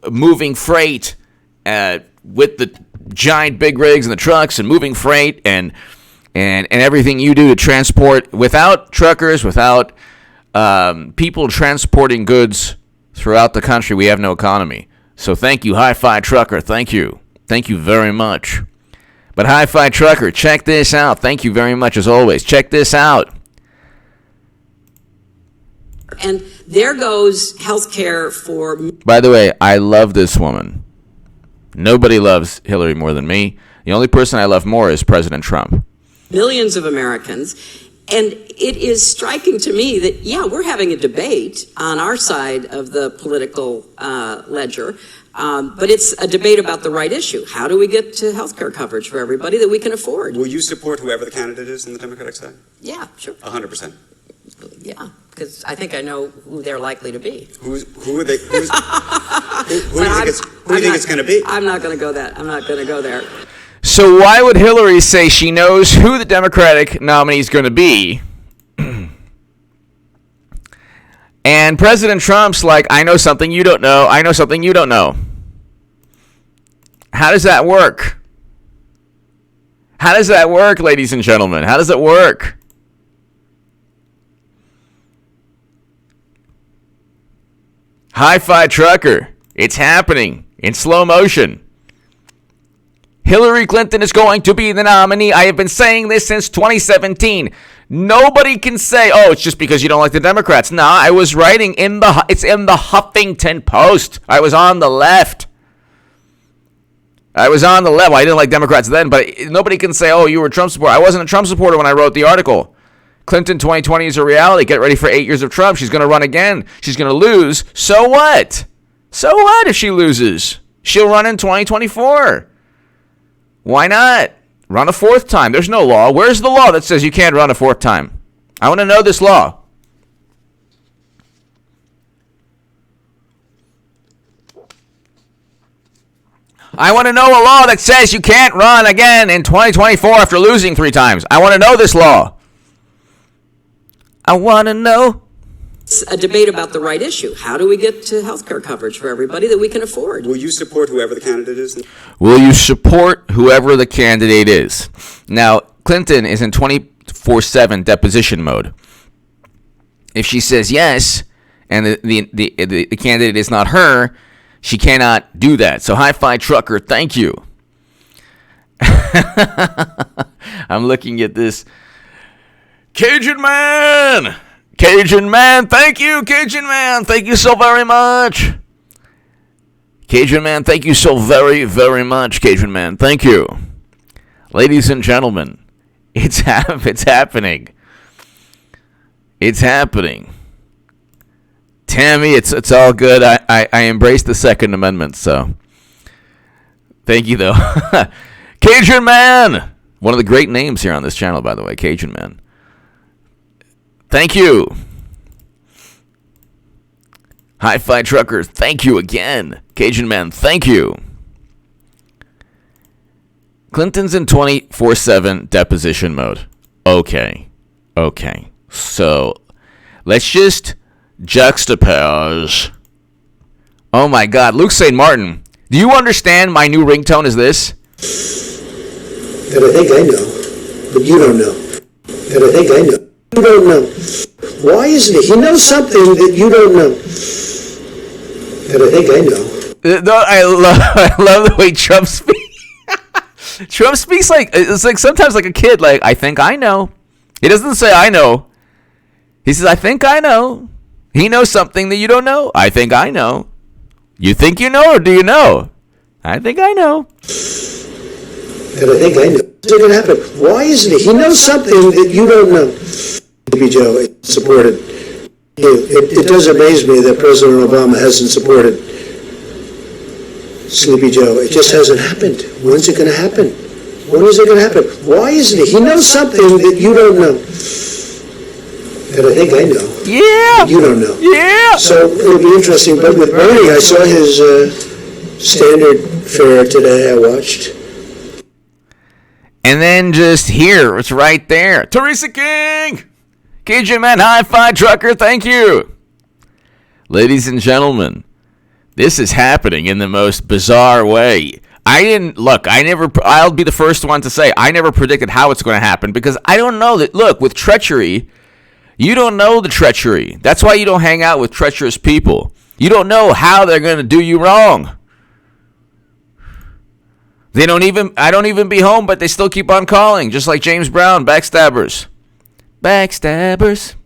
Moving freight with the giant big rigs and the trucks and moving freight and everything you do to transport. Without truckers, without people transporting goods throughout the country, we have no economy. So thank you, Hi-Fi Trucker. Thank you. Thank you very much. But Hi-Fi Trucker, check this out. Thank you very much as always. Check this out. And there goes health care for. By the way, I love this woman. Nobody loves Hillary more than me. The only person I love more is President Trump. Millions of Americans. And it is striking to me that, yeah, we're having a debate on our side of the political ledger, but it's a debate about the right issue. How do we get to health care coverage for everybody that we can afford? Will you support whoever the candidate is in the Democratic side? Yeah, sure. 100%. Yeah, because I think I know who they're likely to be. Who are they? Who do you think it's going to be? I'm not going to go that. I'm not going to go there. So why would Hillary say she knows who the Democratic nominee is going to be? And President Trump's like, I know something you don't know. I know something you don't know. How does that work? How does that work, ladies and gentlemen? How does it work? Hi-Fi Trucker. It's happening in slow motion. Hillary Clinton is going to be the nominee. I have been saying this since 2017. Nobody can say, oh, it's just because you don't like the Democrats. No, I was writing it's in the Huffington Post. I was on the left. I didn't like Democrats then, but nobody can say, oh, you were a Trump supporter. I wasn't a Trump supporter when I wrote the article. Clinton 2020 is a reality. Get ready for 8 years of Trump. She's going to run again. She's going to lose. So what? So what if she loses? She'll run in 2024. Why not? Run a fourth time. There's no law. Where's the law that says you can't run a fourth time? I want to know this law. I want to know a law that says you can't run again in 2024 after losing 3 times. I want to know this law. I want to know. It's a debate about the right issue. How do we get to health care coverage for everybody that we can afford? Will you support whoever the candidate is? Will you support whoever the candidate is? Now, Clinton is in 24/7 deposition mode. If she says yes, and the candidate is not her, she cannot do that. So, Hi-Fi Trucker, thank you. I'm looking at this. Cajun Man, thank you, Cajun Man. Thank you so very much. Cajun Man, thank you so very, very much, Cajun Man. Thank you. Ladies and gentlemen, it's happening. It's happening. Tammy, it's all good. I embrace the Second Amendment, so thank you, though. Cajun Man, one of the great names here on this channel, by the way, Cajun Man. Thank you. Hi-Fi Trucker, thank you again. Cajun Man, thank you. Clinton's in 24/7 deposition mode. Okay. So, let's just juxtapose. Oh my God, Luke St. Martin. Do you understand my new ringtone is this? That I think I know, but you don't know. That I think I know. You don't know. Why isn't it? He knows something that you don't know. That I think I know. I love the way Trump speaks. Trump speaks it's like sometimes like a kid. Like, I think I know. He doesn't say I know. He says, I think I know. He knows something that you don't know. I think I know. You think you know, or do you know? I think I know. That I think I know. What's going to happen? Why isn't it? He knows something that you don't know. Sleepy Joe supported. It does amaze me that President Obama hasn't supported Sleepy Joe. It just hasn't happened. When's it going to happen? When is it going to happen? Why isn't it? He knows something that you don't know. And I think I know. Yeah. You don't know. Yeah. So it'll be interesting. But with Bernie, I saw his standard fare today. I watched. And then just here, it's right there. Teresa King! Cajun Man Hi-Fi Trucker, thank you. Ladies and gentlemen, this is happening in the most bizarre way. I'll be the first one to say, I never predicted how it's going to happen because I don't know that, look, with treachery, you don't know the treachery. That's why you don't hang out with treacherous people. You don't know how they're going to do you wrong. I don't even be home, but they still keep on calling, just like James Brown, backstabbers. Backstabbers.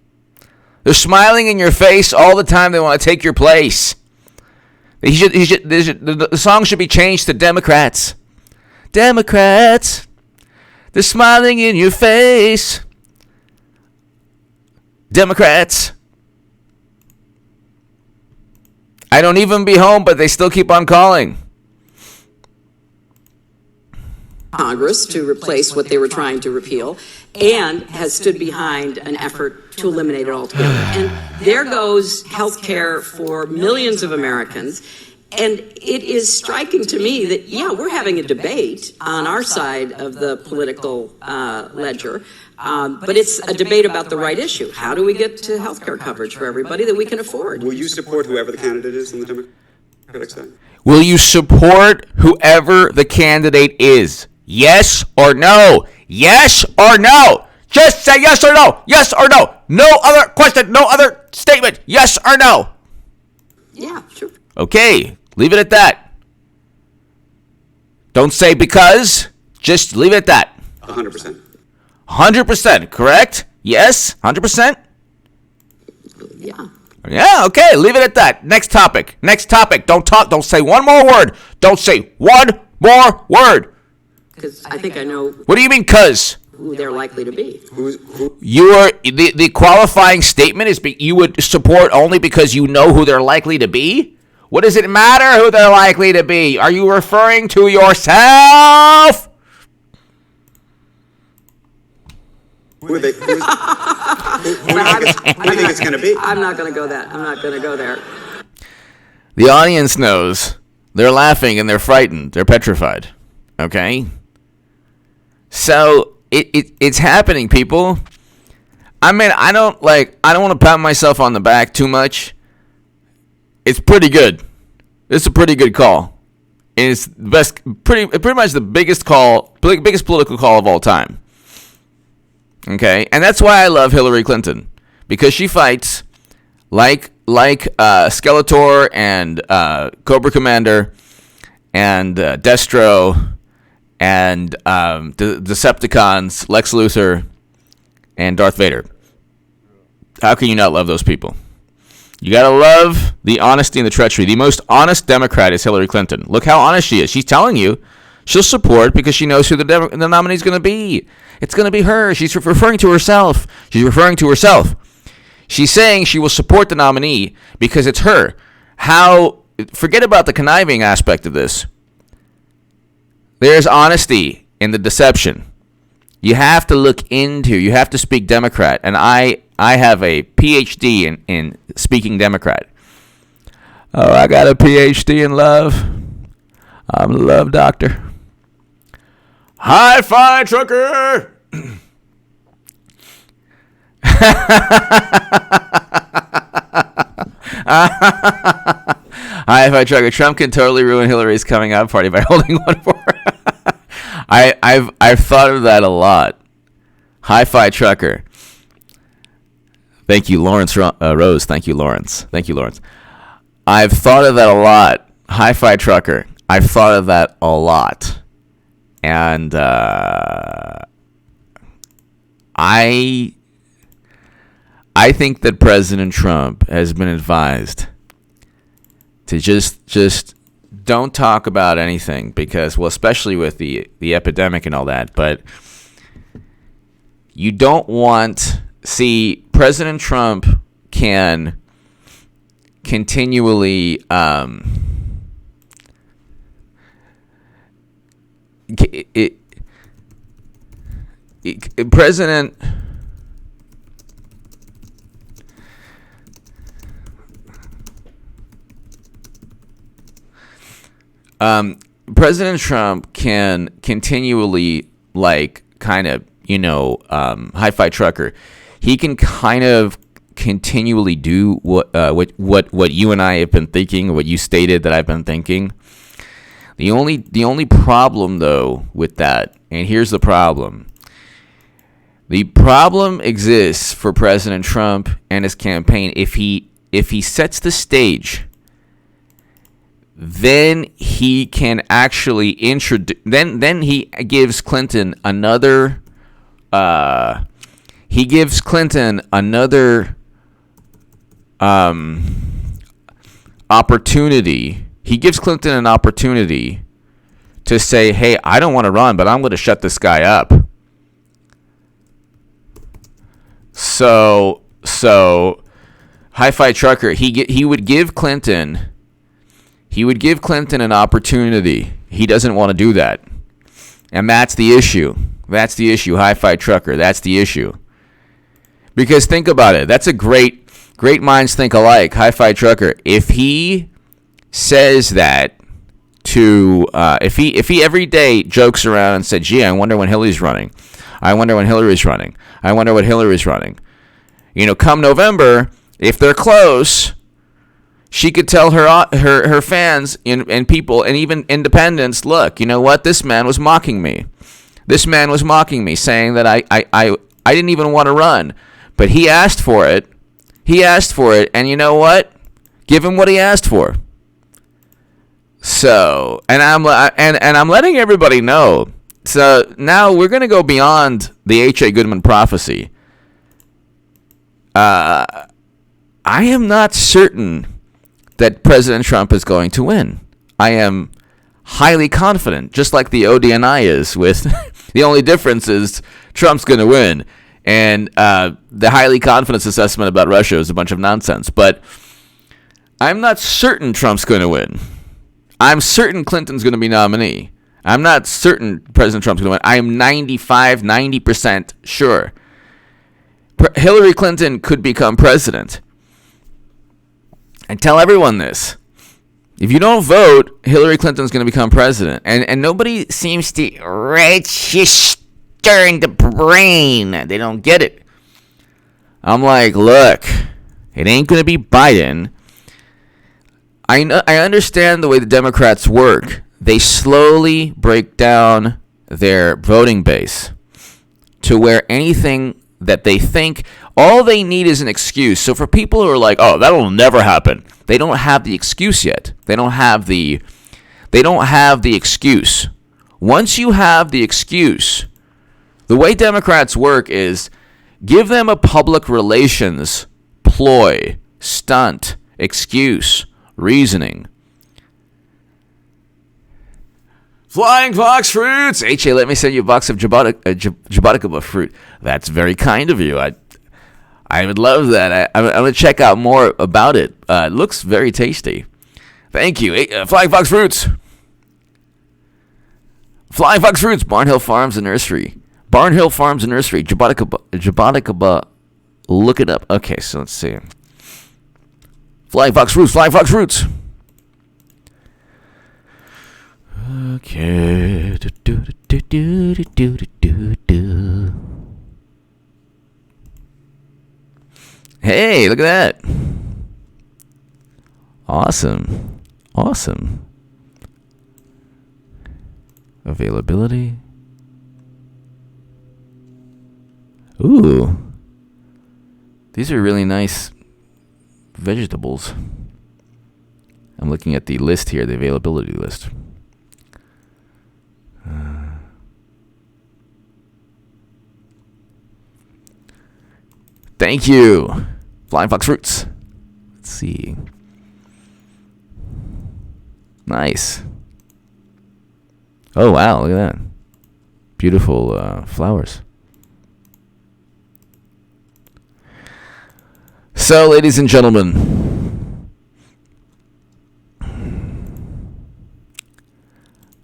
They're smiling in your face all the time. They want to take your place. The song should be changed to Democrats. Democrats. They're smiling in your face. Democrats. I don't even be home, but they still keep on calling. Congress to replace what they were trying to repeal, and has stood behind an effort to eliminate it altogether. And there goes health care for millions of Americans. And it is striking to me that, we're having a debate on our side of the political ledger, but it's a debate about the right issue. How do we get to health care coverage for everybody that we can afford? Will you support whoever the candidate is on the Democratic side? Will you support whoever the candidate is? Yes or no? Yes or no? Just say yes or no. Yes or no. No other question. No other statement. Yes or no. Yeah, sure. Okay. Leave it at that. Don't say because. Just leave it at that. 100%. 100%. Correct? Yes? 100%? Yeah. Yeah, okay. Leave it at that. Next topic. Next topic. Don't talk. Don't say one more word. Don't say one more word. Because I think I know What do you mean, cuz? who they're likely to be. The qualifying statement is you would support only because you know who they're likely to be? What does it matter who they're likely to be? Are you referring to yourself? Who do you think it's going to be? I'm not going to go that. I'm not going to go there. The audience knows. They're laughing and they're frightened. They're petrified. Okay? So it's happening, people. I mean, I don't want to pat myself on the back too much. It's pretty good. It's a pretty good call. It's the best, pretty much the biggest political call of all time. Okay, and that's why I love Hillary Clinton, because she fights like Skeletor and Cobra Commander and Destro and the Decepticons, Lex Luthor, and Darth Vader. How can you not love those people? You gotta love the honesty and the treachery. The most honest Democrat is Hillary Clinton. Look how honest she is. She's telling you she'll support because she knows who the nominee is going to be. It's going to be her. She's referring to herself. She's saying she will support the nominee because it's her. Forget about the conniving aspect of this. There's honesty in the deception. You have to speak Democrat. And I have a PhD in speaking Democrat. Oh, I got a PhD in love. I'm a love doctor. Hi-Fi Trucker! Hi-Fi Trucker. Trump can totally ruin Hillary's coming out party by holding one for her. I've thought of that a lot. Hi-Fi Trucker. Thank you, Lawrence Rose. Thank you, Lawrence. I've thought of that a lot. Hi-Fi Trucker. I've thought of that a lot. And I think that President Trump has been advised to just don't talk about anything because, well, especially with the epidemic and all that, but you don't see President Trump can continually President President Trump can continually, like, kind of, hi-fi trucker. He can kind of continually do what you and I have been thinking, what you stated that I've been thinking. The only problem, though, with that, and here's the problem. The problem exists for President Trump and his campaign. If he sets the stage, then he can actually introduce. Then he gives Clinton another. He gives Clinton another opportunity. He gives Clinton an opportunity to say, "Hey, I don't want to run, but I'm going to shut this guy up." So hi-fi trucker, he would give Clinton an opportunity. He doesn't want to do that. And that's the issue. That's the issue, hi-fi trucker. That's the issue. Because think about it. That's a great minds think alike, hi-fi trucker. If he says that to if he every day jokes around and said, "Gee, I wonder when Hillary's running. I wonder when Hillary's running. I wonder what Hillary's running." Come November, if they're close, she could tell her fans and people and even independents, "Look, you know what? This man was mocking me. This man was mocking me, saying that I didn't even want to run, but he asked for it. He asked for it, and you know what? Give him what he asked for." So, and I'm letting everybody know. So now we're going to go beyond the H.A. Goodman prophecy. I am not certain that President Trump is going to win. I am highly confident, just like the ODNI is, with the only difference is Trump's going to win. And the highly confidence assessment about Russia is a bunch of nonsense. But I'm not certain Trump's going to win. I'm certain Clinton's going to be nominee. I'm not certain President Trump's going to win. I am 90% sure. Hillary Clinton could become president. And tell everyone this. If you don't vote, Hillary Clinton's going to become president. And nobody seems to... It's just stirring the brain. They don't get it. I'm like, look, it ain't going to be Biden. I understand the way the Democrats work. They slowly break down their voting base to where anything that they think, all they need is an excuse. So for people who are like, "Oh, that'll never happen," they don't have the excuse yet. They don't have the excuse. Once you have the excuse, the way Democrats work is give them a public relations ploy, stunt, excuse, reasoning. Flying Fox Fruits! H.A., let me send you a box of jabotica fruit. That's very kind of you. I would love that. I'm going to check out more about it. It looks very tasty. Thank you. Flying Fox Fruits. Flying Fox Fruits, Barnhill Farms and Nursery. Barnhill Farms and Nursery, jabotica. Look it up. Okay, so let's see. Flying Fox Fruits, Flying Fox Fruits. Okay. Hey, look at that. Awesome. Availability. Ooh. These are really nice vegetables. I'm looking at the list here, the availability list. Thank you, Flying Fox Fruits. Let's see. Nice. Oh, wow, look at that. Beautiful flowers. So, ladies and gentlemen,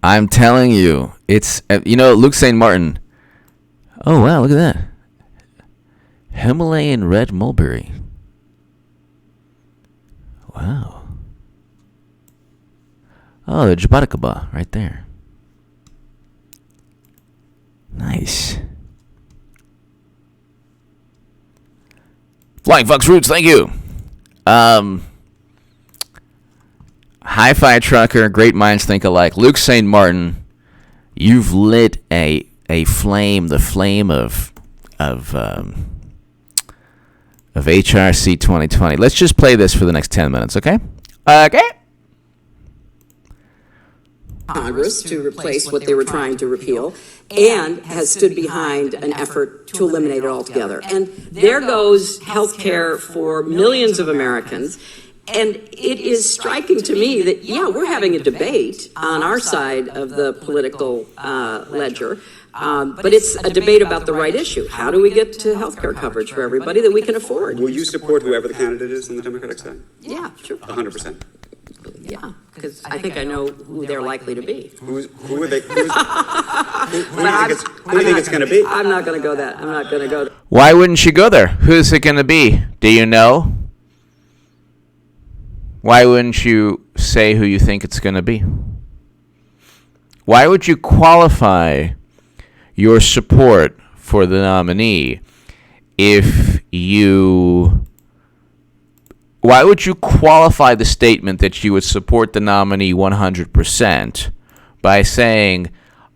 I'm telling you, it's, Luke St. Martin, Oh, wow, look at that. Himalayan red mulberry. Wow. Oh, the Jabaticaba right there. Nice. Flying Fox Roots, thank you. Hi-Fi Trucker, Great Minds Think Alike. Luke St. Martin, you've lit a flame, the flame of HRC 2020. Let's just play this for the next 10 minutes, okay? Okay. Congress to replace what they were trying to repeal, and has stood behind an effort to eliminate it altogether. And there goes health care for millions of Americans. And it is striking to me that, yeah, we're having a debate on our side of the political ledger, but it's a debate about the right issue. How do we get to health care coverage for everybody that we can afford? Will you support whoever the candidate is on the Democratic side? Yeah, sure. 100%. Yeah, because I think I know who they're likely to be. Who are they? Who do you think it's going to be? I'm not going to go that. I'm not going to go. Why wouldn't you go there? Who's it going to be? Do you know? Why wouldn't you say who you think it's going to be? Why would you qualify your support for the nominee if you... Why would you qualify the statement that you would support the nominee 100% by saying,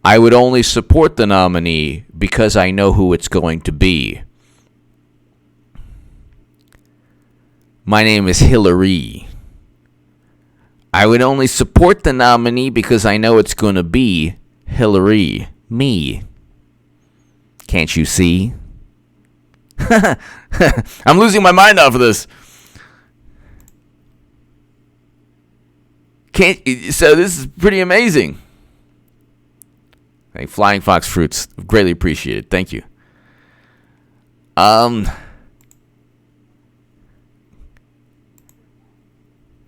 I would only support the nominee because I know who it's going to be? My name is Hillary. I would only support the nominee because I know it's going to be Hillary. Me. Can't you see? I'm losing my mind off of this. So this is pretty amazing. Hey, Flying Fox Fruits, greatly appreciated. Thank you.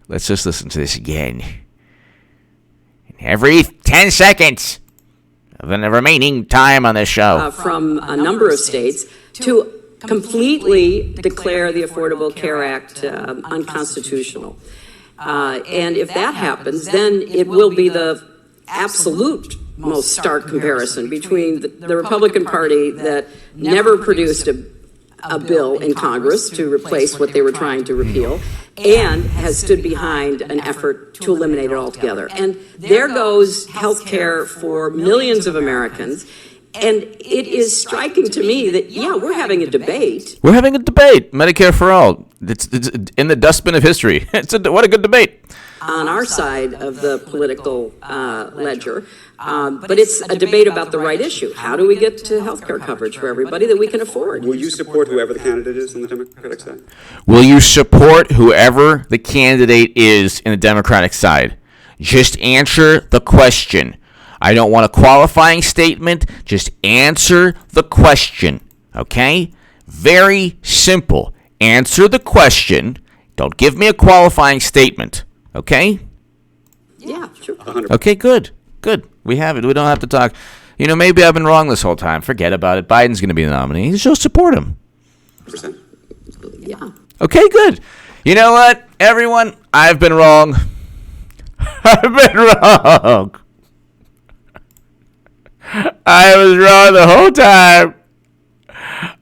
Let's just listen to this again. Every 10 seconds of the remaining time on this show. From a number of states to completely declare the Affordable Care Act unconstitutional. And if that happens, then it will be the absolute most stark comparison between the Republican Party that never produced a bill in Congress to replace what they were trying to repeal, and has stood behind an effort to eliminate it altogether. And there goes health care for millions of Americans. And it is striking to me that, yeah, we're having a debate. We're having a debate. Medicare for all. It's in the dustbin of history. What a good debate. On our side of the political ledger. But it's a debate about the right issue. How do we get to health care coverage for everybody that we can afford? Will you support whoever the candidate is on the Democratic side? Will you support whoever the candidate is in the Democratic side? Just answer the question. I don't want a qualifying statement. Just answer the question, okay? Very simple. Answer the question. Don't give me a qualifying statement, okay? Yeah, sure. Okay, good. Good. We have it. We don't have to talk. You know, maybe I've been wrong this whole time. Forget about it. Biden's going to be the nominee. Just support him. Percent. Yeah. Okay, good. You know what, everyone? I've been wrong. I've been wrong. I was wrong the whole time.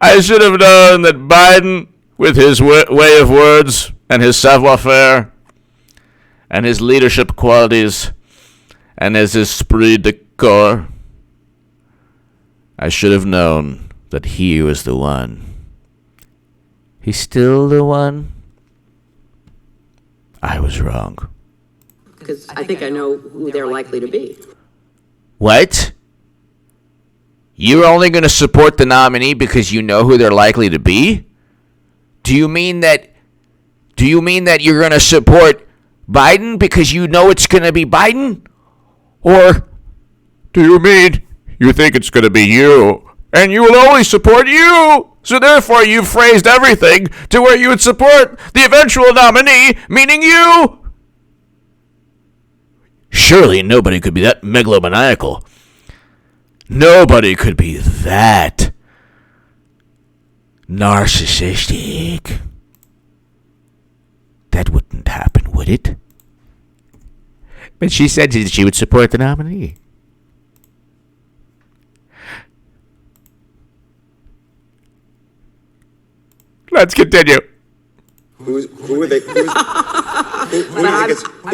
I should have known that Biden, with his way of words and his savoir-faire and his leadership qualities and his esprit de corps, I should have known that he was the one. He's still the one? I was wrong. Because I think I know who they're likely to be. What? You're only going to support the nominee because you know who they're likely to be? Do you mean that you're going to support Biden because you know it's going to be Biden? Or do you mean you think it's going to be you and you will only support you? So therefore you've phrased everything to where you would support the eventual nominee, meaning you? Surely nobody could be that megalomaniacal. Nobody could be that narcissistic. That wouldn't happen, would it? But she said that she would support the nominee. Let's continue. Who are they? Who do you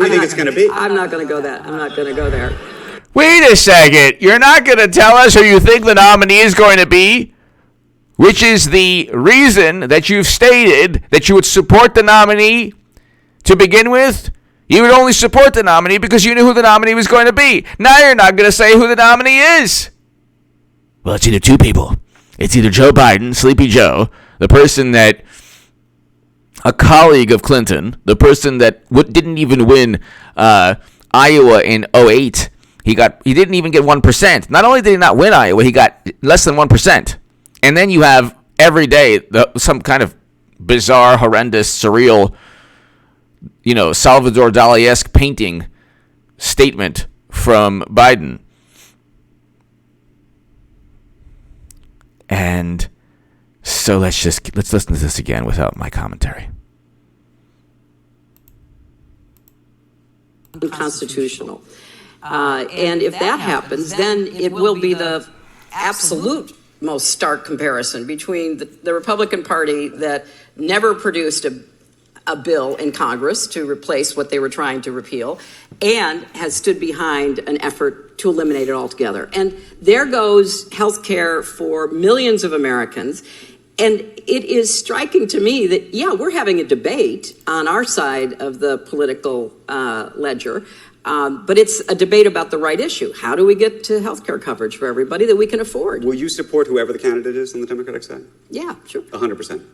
think it's going to be? I'm not going to go that. I'm not going to go there. Wait a second. You're not going to tell us who you think the nominee is going to be? Which is the reason that you've stated that you would support the nominee to begin with? You would only support the nominee because you knew who the nominee was going to be. Now you're not going to say who the nominee is. Well, it's either two people. It's either Joe Biden, Sleepy Joe, the person that, a colleague of Clinton, the person that didn't even win Iowa in 2008. He didn't even get 1%. Not only did he not win Iowa, he got less than 1%. And then you have every day some kind of bizarre, horrendous, surreal, Salvador Dali-esque painting statement from Biden. And so let's listen to this again without my commentary. Unconstitutional. And if that happens, then it will be the absolute most stark comparison between the Republican Party that never produced a bill in Congress to replace what they were trying to repeal and has stood behind an effort to eliminate it altogether. And there goes health care for millions of Americans. And it is striking to me that, we're having a debate on our side of the political ledger, but it's a debate about the right issue. How do we get to health care coverage for everybody that we can afford? Will you support whoever the candidate is on the Democratic side? Yeah, sure. 100%.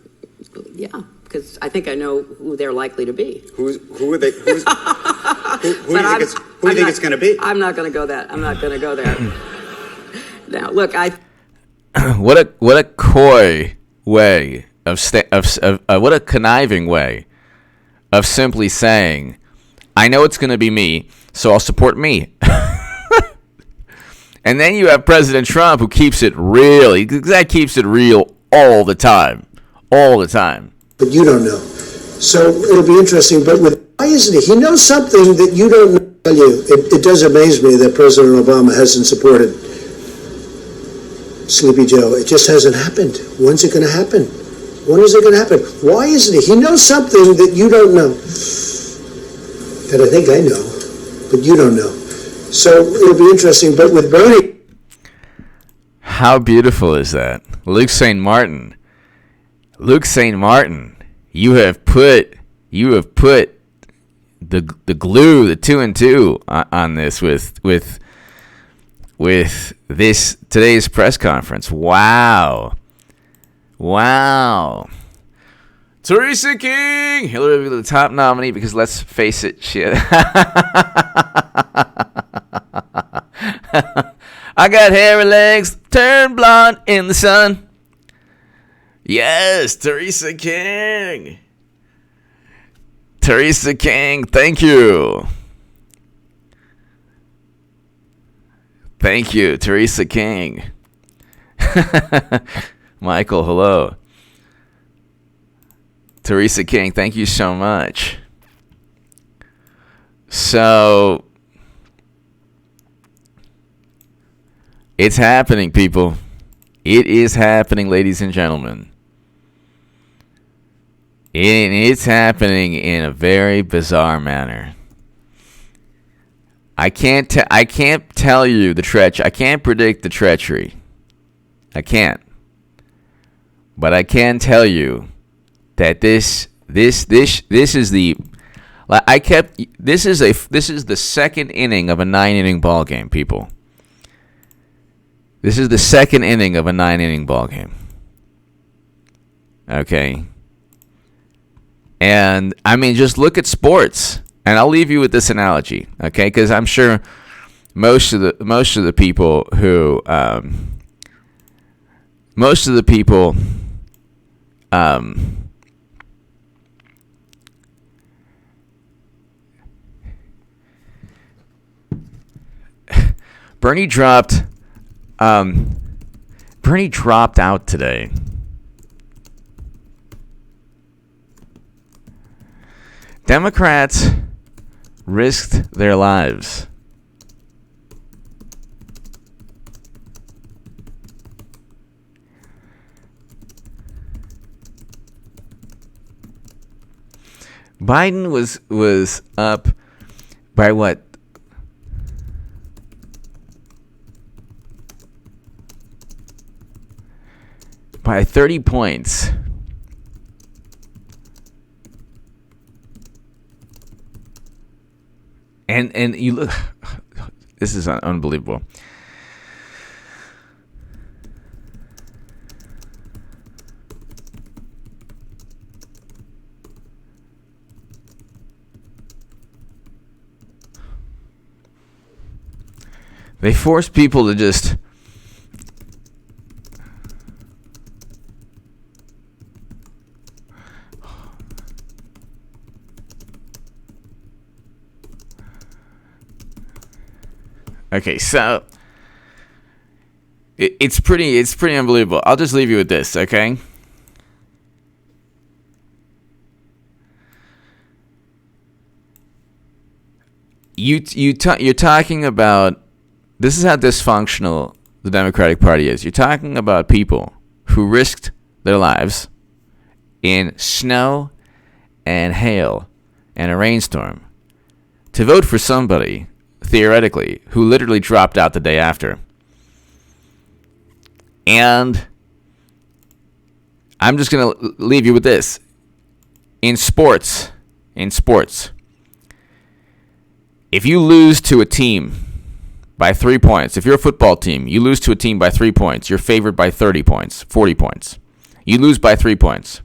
Yeah, because I think I know who they're likely to be. Who are they? Who do you think it's going to be? I'm not going to go that. I'm not going to go there. Now, look, what a coy way what a conniving way of simply saying, I know it's going to be me, so I'll support me. And then you have President Trump who keeps it real. That keeps it real all the time. All the time. But you don't know. So it'll be interesting. But why isn't he? He knows something that you don't know. It does amaze me that President Obama hasn't supported Sleepy Joe. It just hasn't happened. When's it going to happen? When is it going to happen? Why isn't he? He knows something that you don't know. That I think I know, but you don't know. So it'll be interesting. But with Bernie. How beautiful is that? Luke St. Martin, you have put the glue, the 2 and 2 on this with this today's press conference. Wow. Teresa King, Hillary will be the top nominee because let's face it, shit. I got hairy legs, turn blonde in the sun. Yes, Teresa King. Thank you. Thank you, Teresa King. Michael, hello. Teresa King, thank you so much. So, it's happening, people. It is happening, ladies and gentlemen. It's happening in a very bizarre manner. I can't tell you the treachery. I can't predict the treachery. I can't. But I can tell you that this is the this is the second inning of a 9-inning ball game, people. This is the second inning of a 9-inning ball game. Okay. And I mean, just look at sports, and I'll leave you with this analogy, okay? Because I'm sure most of the people who Bernie dropped out today. Democrats risked their lives. Biden was up by what? By 30 points. And you look, this is unbelievable. They force people to just okay, so it's pretty unbelievable. I'll just leave you with this, okay? You're talking about, this is how dysfunctional the Democratic Party is. You're talking about people who risked their lives in snow and hail and a rainstorm to vote for somebody, theoretically, who literally dropped out the day after. And I'm just going to leave you with this. In sports, if you lose to a team by 3 points, if you're a football team, you lose to a team by 3 points, you're favored by 30 points, 40 points. You lose by 3 points.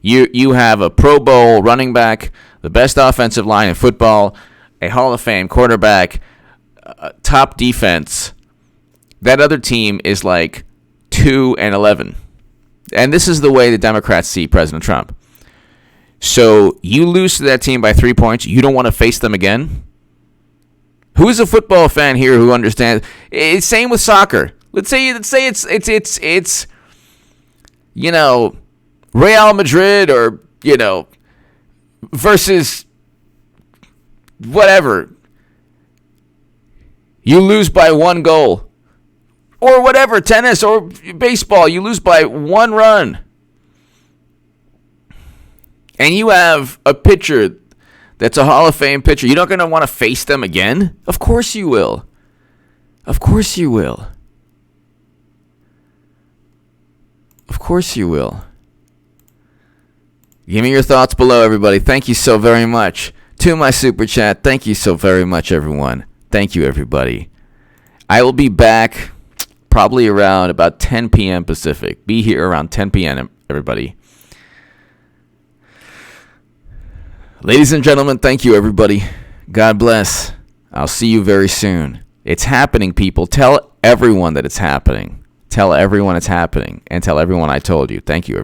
You have a Pro Bowl running back, the best offensive line in football, a Hall of Fame quarterback, top defense. That other team is like 2-11. And this is the way the Democrats see President Trump. So you lose to that team by 3 points. You don't want to face them again? Who is a football fan here who understands? It's same with soccer. Let's say it's you know, Real Madrid or, you know, versus whatever. You lose by 1 goal. Or whatever, tennis or baseball, you lose by 1 run. And you have a pitcher that's a Hall of Fame pitcher. You're not going to want to face them again? Of course you will. Of course you will. Of course you will. Give me your thoughts below, everybody. Thank you so very much. To my super chat, thank you so very much, everyone. Thank you, everybody. I will be back probably around about 10 p.m. Pacific. Be here around 10 p.m., everybody. Ladies and gentlemen, thank you, everybody. God bless. I'll see you very soon. It's happening, people. Tell everyone that it's happening. Tell everyone it's happening. And tell everyone I told you. Thank you, everybody.